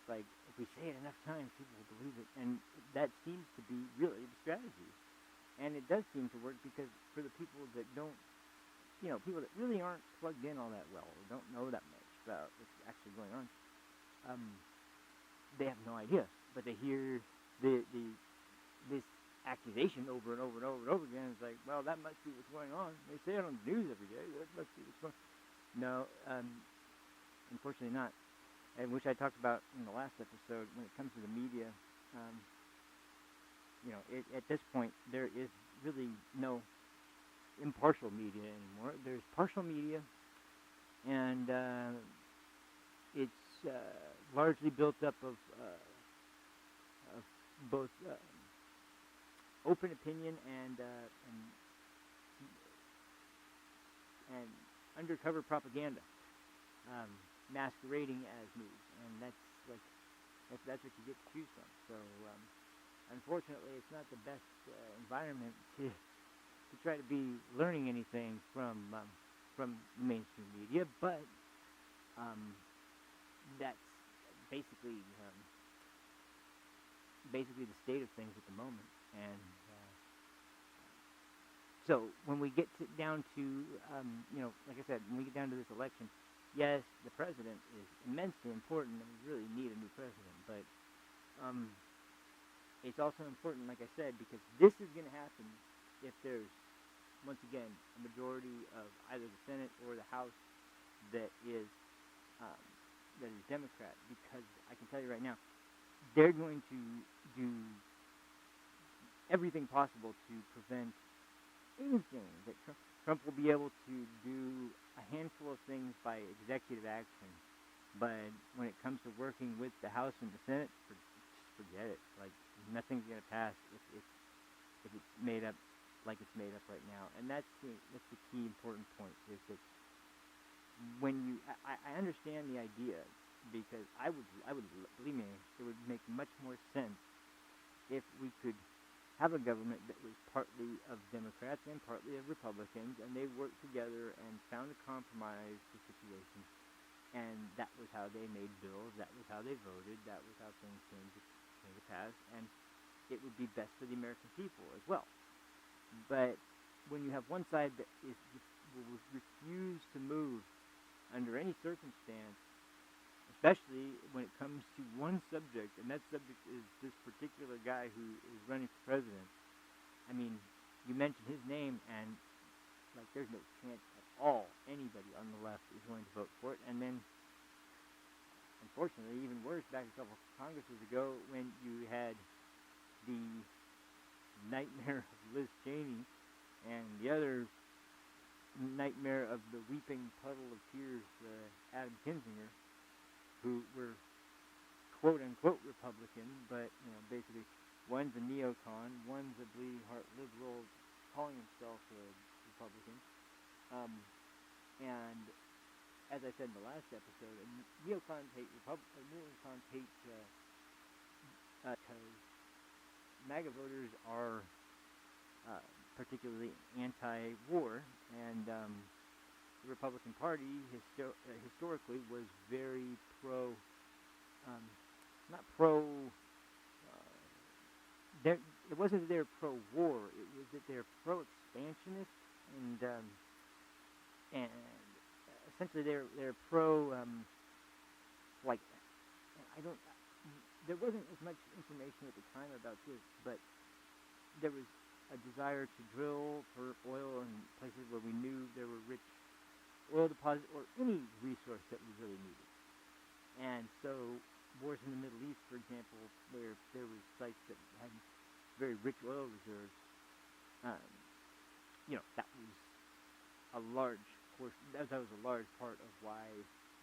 if we say it enough times, people will believe it, and that seems to be really the strategy. And it does seem to work because for the people that don't, people that really aren't plugged in all that well, or don't know that much about what's actually going on, they have no idea. But they hear this accusation over and over and over and over again. It's like, well, that must be what's going on. They say it on the news every day. That must be what's going on. No, unfortunately not. And which I talked about in the last episode. When it comes to the media, at this point there is really no impartial media anymore. There's partial media, and it's largely built up of both open opinion and undercover propaganda, masquerading as news, and that's what you get to choose from. So unfortunately, it's not the best environment to try to be learning anything from mainstream media, but that's basically basically the state of things at the moment. And so when we get down to like I said, when we get down to this election, yes, the president is immensely important, and we really need a new president. But it's also important, like I said, because this is going to happen if there's, once again, a majority of either the Senate or the House that is Democrat. Because I can tell you right now, they're going to do everything possible to prevent anything that Trump will be able to do a handful of things by executive action, but when it comes to working with the House and the Senate, forget it. Like, nothing's going to pass if it's made up like it's made up right now. And that's the key important point, is that when you, I understand the idea, because I would believe me, it would make much more sense if we could have a government that was partly of Democrats and partly of Republicans, and they worked together and found a compromise to the situation, and that was how they made bills, that was how they voted, that was how things came to pass, and it would be best for the American people as well. But when you have one side that will refuse to move under any circumstance, especially when it comes to one subject, and that subject is this particular guy who is running for president. I mean, you mention his name, and like, there's no chance at all anybody on the left is going to vote for it. And then, unfortunately, even worse, back a couple of Congresses ago, when you had the nightmare of Liz Cheney and the other nightmare of the weeping puddle of tears, Adam Kinzinger, who were quote-unquote Republican, but basically one's a neocon, one's a bleeding heart liberal calling himself a Republican. And as I said in the last episode, neocons hate neocons hate because MAGA voters are particularly anti-war, and the Republican Party historically was very it wasn't that they're pro-war, it was that they're pro-expansionist, and essentially they're pro, there wasn't as much information at the time about this, but there was a desire to drill for oil in places where we knew there were rich oil deposits or any resource that we really needed. And so wars in the Middle East, for example, where there were sites that had very rich oil reserves, that was a large portion. That was a large part of why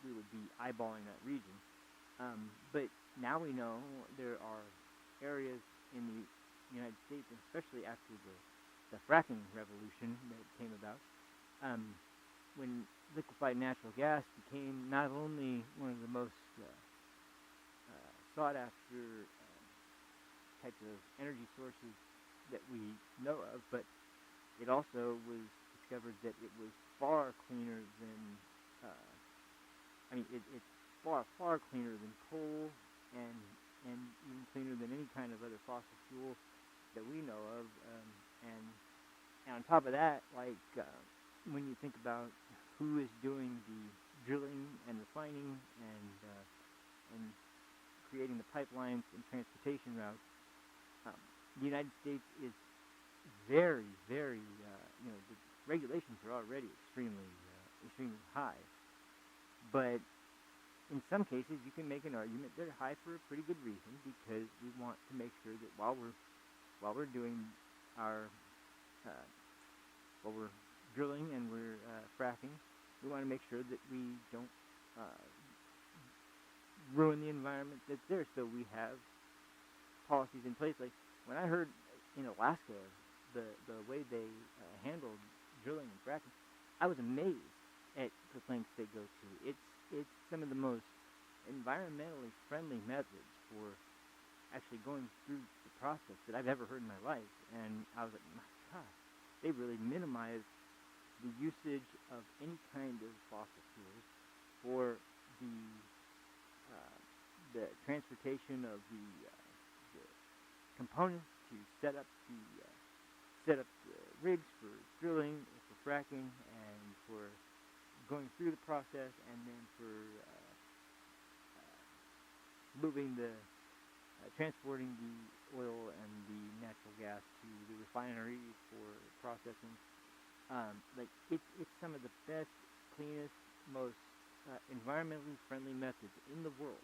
we would be eyeballing that region. But now we know there are areas in the United States, and especially after the fracking revolution that came about, when liquefied natural gas became not only one of the most sought-after types of energy sources that we know of, but it also was discovered that it was far cleaner than, it's far cleaner than coal, and even cleaner than any kind of other fossil fuel that we know of. And on top of that, when you think about who is doing the drilling and refining and creating the pipelines and transportation routes, the United States is very, very, the regulations are already extremely high. But in some cases, you can make an argument they're high for a pretty good reason, because we want to make sure that while we're doing while we're drilling and we're fracking, we want to make sure that we don't ruin the environment that's there. So we have policies in place. Like when I heard in Alaska the way they handled drilling and fracking, I was amazed at the lengths they go to. It's some of the most environmentally friendly methods for actually going through the process that I've ever heard in my life. And I was like, my God, they really minimize the usage of any kind of fossil fuels for the transportation of the components to set up the rigs for drilling, for fracking, and for going through the process, and then for moving transporting the oil and the natural gas to the refinery for processing. It's some of the best, cleanest, most environmentally friendly methods in the world.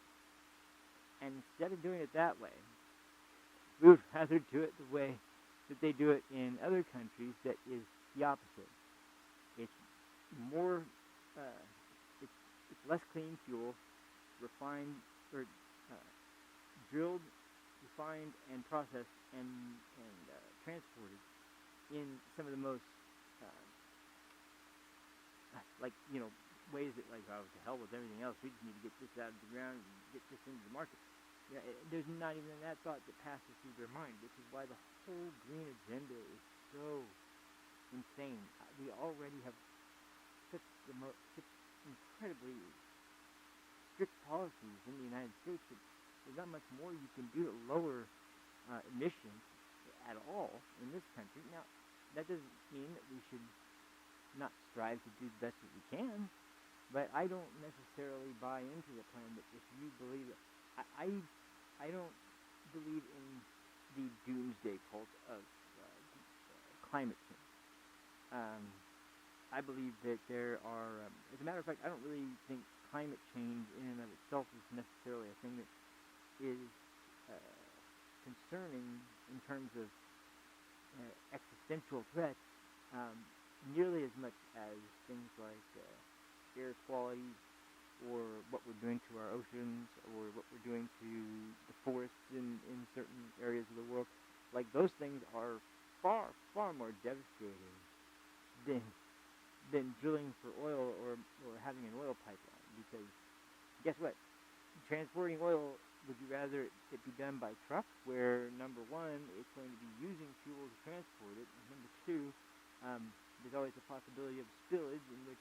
And instead of doing it that way, we would rather do it the way that they do it in other countries. That is the opposite. It's more, it's less clean fuel, refined or drilled, refined, and processed and transported in some of the most ways that to hell with everything else. We just need to get this out of the ground and get this into the market. There's not even that thought that passes through their mind, which is why the whole green agenda is so insane. We already have such incredibly strict policies in the United States that there's not much more you can do to lower emissions at all in this country. Now, that doesn't mean that we should not strive to do the best that we can, but I don't necessarily buy into the plan that if you believe it, I don't believe in the doomsday cult of climate change. I believe that there are, as a matter of fact, I don't really think climate change in and of itself is necessarily a thing that is concerning in terms of existential threats nearly as much as things like air quality, or what we're doing to our oceans, or what we're doing to the forests in certain areas of the world. Like, those things are far, far more devastating than drilling for oil or having an oil pipeline. Because guess what? Transporting oil, would you rather it be done by truck, where number one, it's going to be using fuel to transport it, and number two, there's always a possibility of spillage in which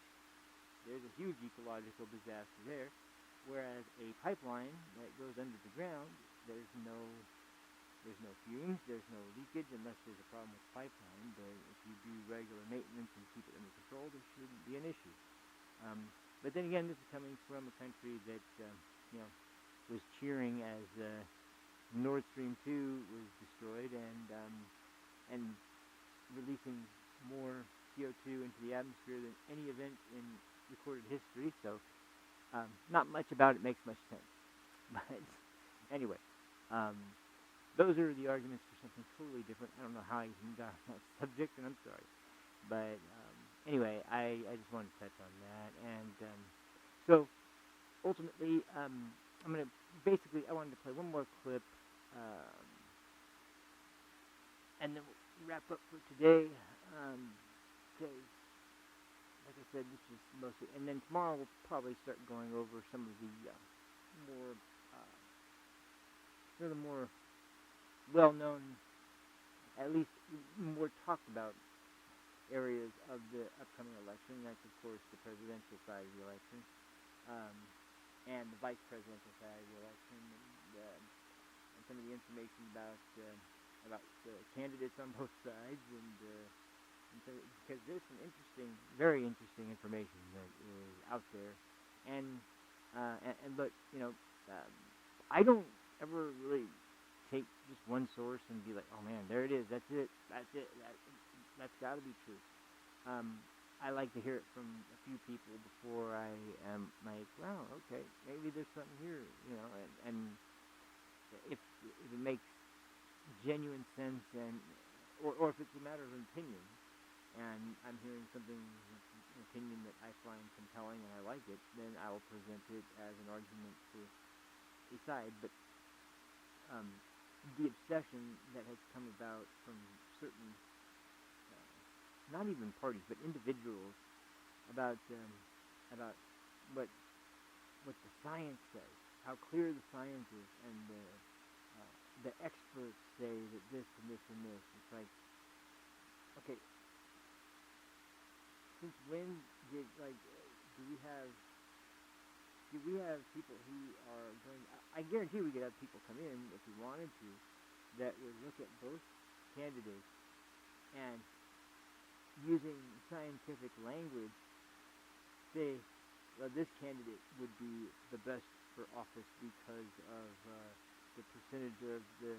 there's a huge ecological disaster there, whereas a pipeline that goes under the ground, there's no fumes, there's no leakage unless there's a problem with the pipeline. But if you do regular maintenance and keep it under control, there shouldn't be an issue. But then again, this is coming from a country that was cheering as Nord Stream 2 was destroyed and releasing more CO2 into the atmosphere than any event in recorded history. So not much about it makes much sense. But anyway, those are the arguments for something totally different. I don't know how I even got on that subject, and I'm sorry. But anyway, I just wanted to touch on that. And so ultimately, I'm going to I wanted to play one more clip, and then we'll wrap up for today. Because, like I said, this is mostly, and then tomorrow we'll probably start going over some of the more well-known, at least more talked about areas of the upcoming election. That's, of course, the presidential side of the election, and the vice presidential side of the election, and some of the information about the candidates on both sides, and so, because there's some very interesting information that is out there, and look, I don't ever really take just one source and be like, oh man, there it is, that's it, that's got to be true. I like to hear it from a few people before I am like, wow, okay, maybe there's something here, and if it makes genuine sense, and or if it's a matter of opinion, and I'm hearing something an opinion that I find compelling and I like it, then I will present it as an argument to a side. But the obsession that has come about from certain, not even parties, but individuals, about what the science says, how clear the science is, and the experts say that this and this and this. It's like, okay, since when do we have people who are going? I guarantee we could have people come in if we wanted to, that would look at both candidates and using scientific language say, well, this candidate would be the best for office because of the percentage of the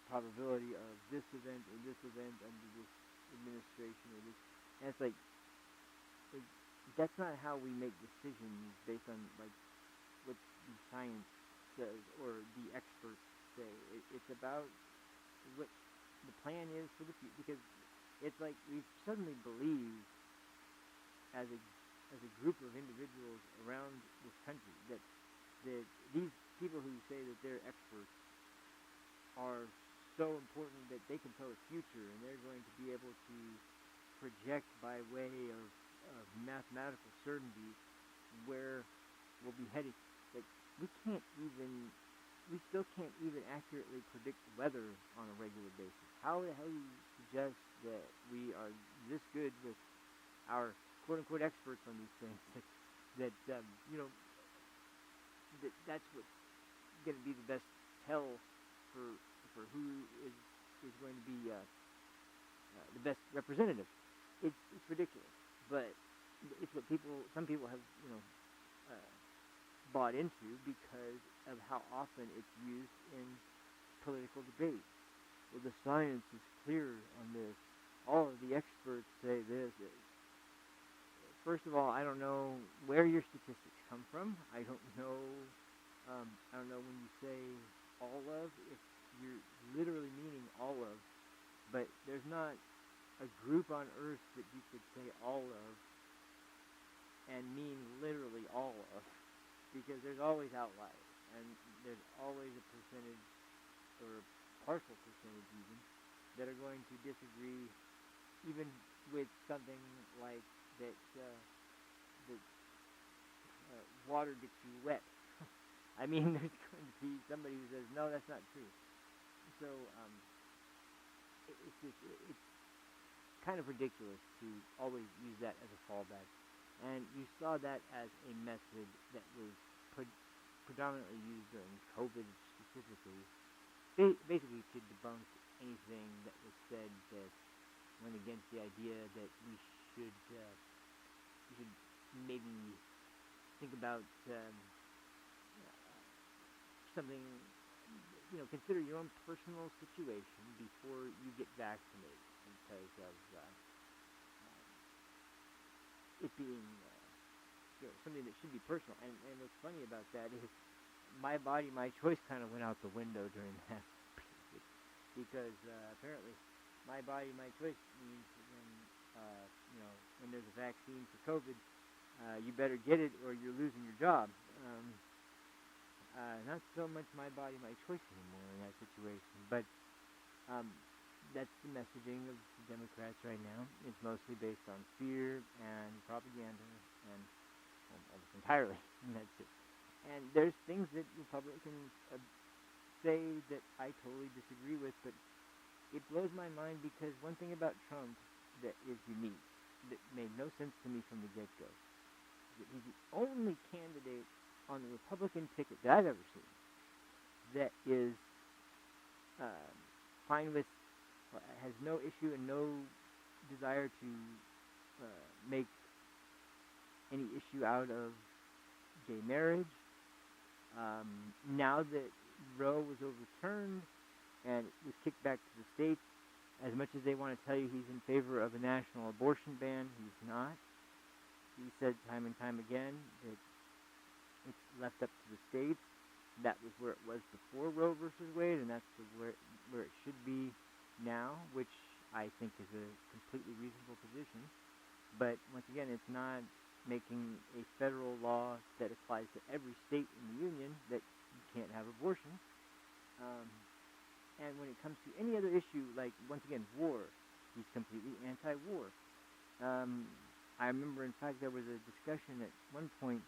probability of this event or this event under this administration or this. And it's like that's not how we make decisions based on like what the science says or the experts say. It's about what the plan is for the future, because it's like we suddenly believe as a group of individuals around this country that these people who say that they're experts are so important that they can tell the future and they're going to be able to project by way of mathematical certainty where we'll be heading. Like we still can't even accurately predict weather on a regular basis. How the hell do you suggest that we are this good with our quote-unquote experts on these things that's what's going to be the best tell for who is going to be the best representative? It's ridiculous, but it's what some people have bought into because of how often it's used in political debate. Well, the science is clear on this. All of the experts say this. First of all, I don't know where your statistics come from. I don't know when you say all of, if you're literally meaning all of, but there's not a group on Earth that you could say all of and mean literally all of, because there's always outliers, and there's always a percentage, or a partial percentage even, that are going to disagree even with something like that water gets you wet. I mean, there's going to be somebody who says, no, that's not true. So it's kind of ridiculous to always use that as a fallback. And you saw that as a method that was predominantly used during COVID specifically, basically to debunk anything that was said that went against the idea that we should maybe think about something, consider your own personal situation before you get vaccinated, because of it being something that should be personal. And what's funny about that is my body, my choice kind of went out the window during that period, because apparently my body, my choice means when there's a vaccine for COVID, you better get it or you're losing your job. Not so much my body, my choice anymore in that situation, but that's the messaging of the Democrats right now. It's mostly based on fear and propaganda and almost entirely, and that's it. And there's things that Republicans say that I totally disagree with, but it blows my mind because one thing about Trump that is unique, that made no sense to me from the get-go, that he's the only candidate on the Republican ticket that I've ever seen that is fine with, has no issue and no desire to make any issue out of gay marriage. Now that Roe was overturned and it was kicked back to the states, as much as they want to tell you he's in favor of a national abortion ban, he's not. He said time and time again that it's left up to the states. That was where it was before Roe versus Wade, and that's where it should be now, which I think is a completely reasonable position. But once again, it's not making a federal law that applies to every state in the union that you can't have abortion. And when it comes to any other issue, like, once again, war, he's completely anti-war. I remember, in fact, there was a discussion at one point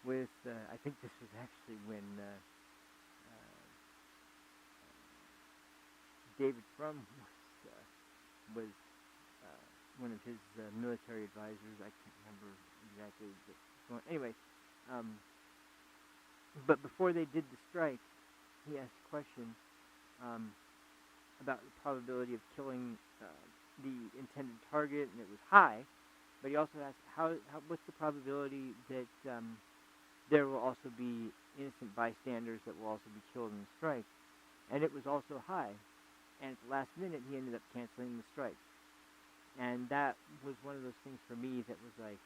with, I think this was actually when David Frum was one of his military advisors. I can't remember exactly. But anyway, but before they did the strike, he asked a question about the probability of killing the intended target, and it was high. But he also asked, what's the probability that there will also be innocent bystanders that will also be killed in the strike? And it was also high. And at the last minute, he ended up canceling the strike. And that was one of those things for me that was like,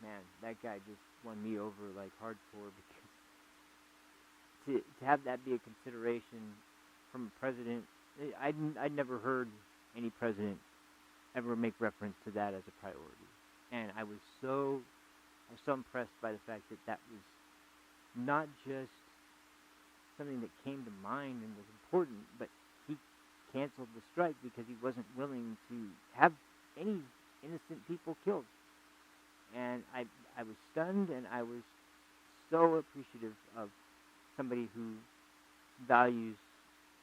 man, that guy just won me over like hardcore, because to have that be a consideration from a president, I'd never heard any president ever make reference to that as a priority. And I was so impressed by the fact that that was not just something that came to mind and was important, but he canceled the strike because he wasn't willing to have any innocent people killed. And I was stunned, and I was so appreciative of somebody who values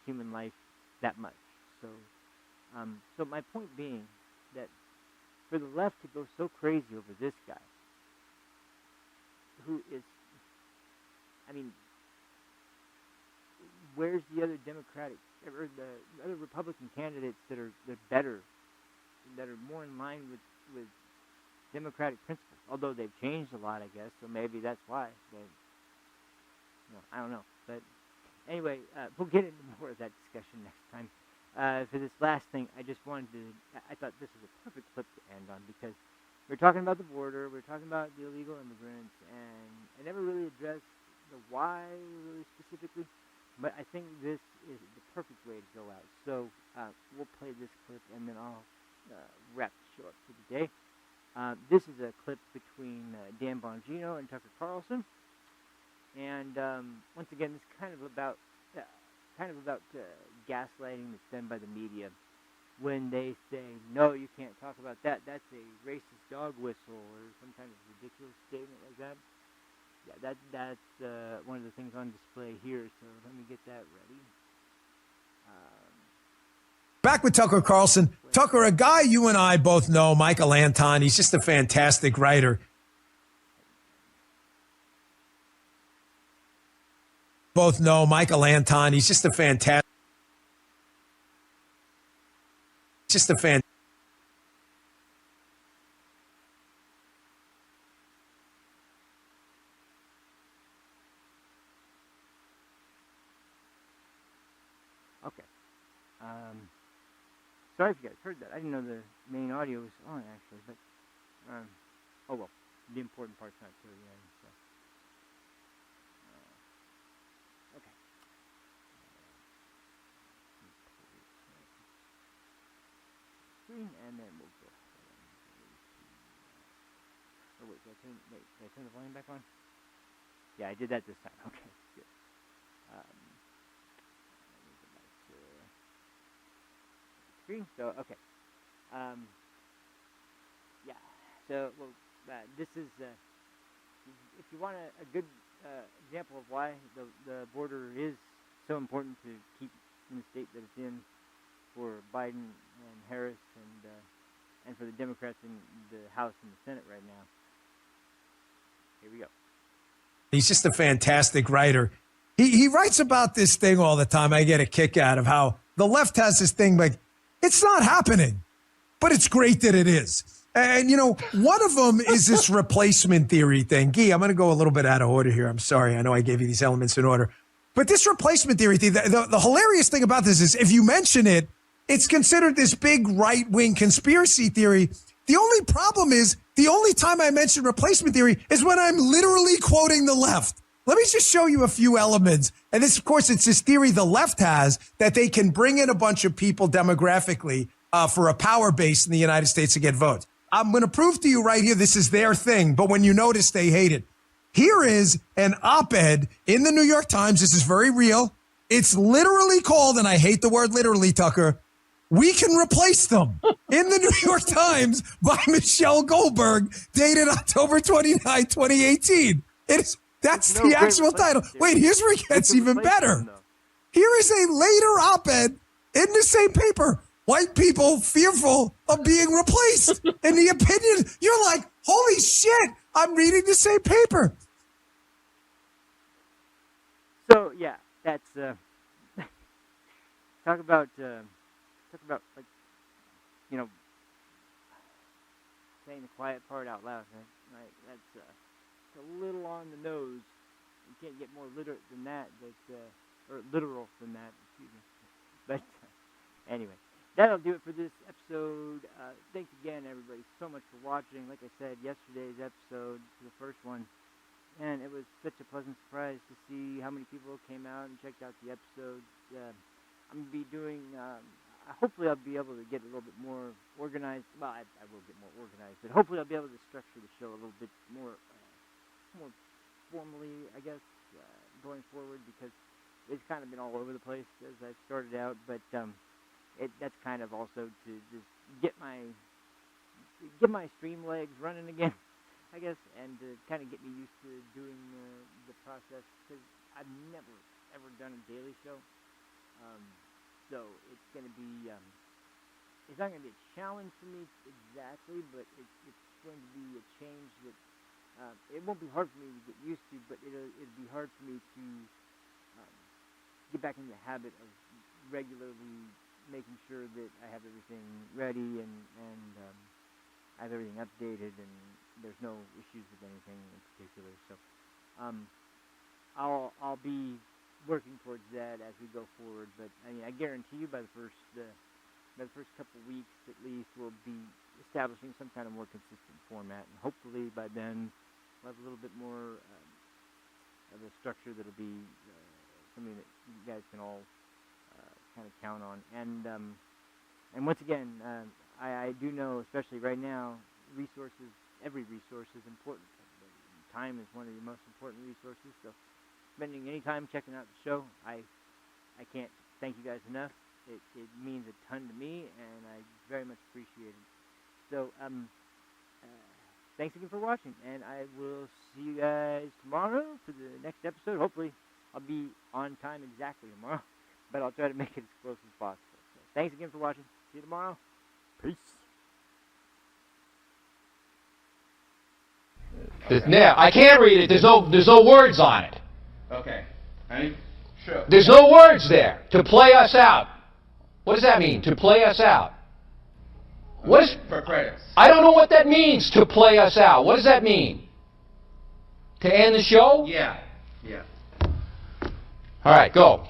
human life that much. So my point being that for the left to go so crazy over this guy, who is, I mean, where's the other Democratic or the other Republican candidates that are better, that are more in line with Democratic principles? Although they've changed a lot, I guess, so maybe that's why. But, I don't know. But anyway, we'll get into more of that discussion next time. For this last thing, I thought this was a perfect clip to end on, because we're talking about the border, we're talking about the illegal immigrants, and I never really addressed the why really specifically, but I think this is the perfect way to go out. So we'll play this clip, and then I'll wrap the show up for the day. This is a clip between Dan Bongino and Tucker Carlson, and once again, it's kind of about gaslighting that's done by the media when they say, no, you can't talk about that, that's a racist dog whistle, or some kind of ridiculous statement like that. Yeah, that's one of the things on display here, so let me get that ready. Back with Tucker Carlson. Tucker, a guy you and I both know, Michael Anton, he's just a fantastic writer. Both know Michael Anton, he's just a fantastic. Okay. Sorry if you guys heard that. I didn't know the main audio was on, actually, but oh well, the important part's not till the end. So. Okay. Screen, and then we'll go. Oh wait, did I turn the volume back on? Yeah, I did that this time. Okay, good. Screen. So okay. Yeah. So well, this is if you want a good example of why the border is so important to keep in the state that it's in for Biden and Harris and for the Democrats in the House and the Senate right now. Here we go. He's just a fantastic writer. He writes about this thing all the time. I get a kick out of how the left has this thing like, it's not happening, but it's great that it is. And, one of them is this replacement theory thing. Guy, I'm going to go a little bit out of order here. I'm sorry. I know I gave you these elements in order. But this replacement theory thing, the hilarious thing about this is if you mention it, it's considered this big right-wing conspiracy theory. The only problem is the only time I mention replacement theory is when I'm literally quoting the left. Let me just show you a few elements. And this, of course, it's this theory the left has that they can bring in a bunch of people demographically for a power base in the United States to get votes. I'm going to prove to you right here, this is their thing. But when you notice, they hate it. Here is an op-ed in the New York Times. This is very real. It's literally called, and I hate the word literally, Tucker, "We Can Replace Them," in the New York Times by Michelle Goldberg, dated October 29, 2018. That's the actual title. Wait, here's where it gets even better. Here is a later op-ed in the same paper. White people fearful of being replaced. In the opinion, you're like, holy shit, I'm reading the same paper. So yeah, that's talk about like, you know, saying the quiet part out loud, right? Like that's a little on the nose. You can't get more literate than that, or literal than that. Excuse me. But anyway, that'll do it for this episode. Thanks again, everybody, so much for watching. Like I said, yesterday's episode, the first one, and it was such a pleasant surprise to see how many people came out and checked out the episode. I'm going to be doing, hopefully I'll be able to get a little bit more organized. Well, I will get more organized, but hopefully I'll be able to structure the show a little bit more formally, I guess, going forward, because it's kind of been all over the place as I started out, but that's kind of also to just get my stream legs running again, I guess, and to kind of get me used to doing the process, because I've never ever done a daily show, so it's going to be it's not going to be a challenge for me exactly, but it's going to be a change that it won't be hard for me to get used to, but it'll be hard for me to get back in the habit of regularly making sure that I have everything ready and I have everything updated and there's no issues with anything in particular. So I'll be working towards that as we go forward. But I mean, I guarantee you by the first couple weeks at least, we'll be establishing some kind of more consistent format, and hopefully by then we'll have a little bit more of a structure that'll be something that you guys can all kind of count on. And once again, I do know, especially right now, every resource is important. Time is one of the most important resources, so spending any time checking out the show, I can't thank you guys enough. It means a ton to me, and I very much appreciate it. So, thanks again for watching, and I will see you guys tomorrow for the next episode. Hopefully, I'll be on time exactly tomorrow, but I'll try to make it as close as possible. So, thanks again for watching. See you tomorrow. Peace. Now, I can't read it. There's no words on it. Okay. Honey? Sure. There's no words there. To play us out. What does that mean? To play us out. What is? For credits. I don't know what that means. To play us out. What does that mean? To end the show? Yeah. All right. Go.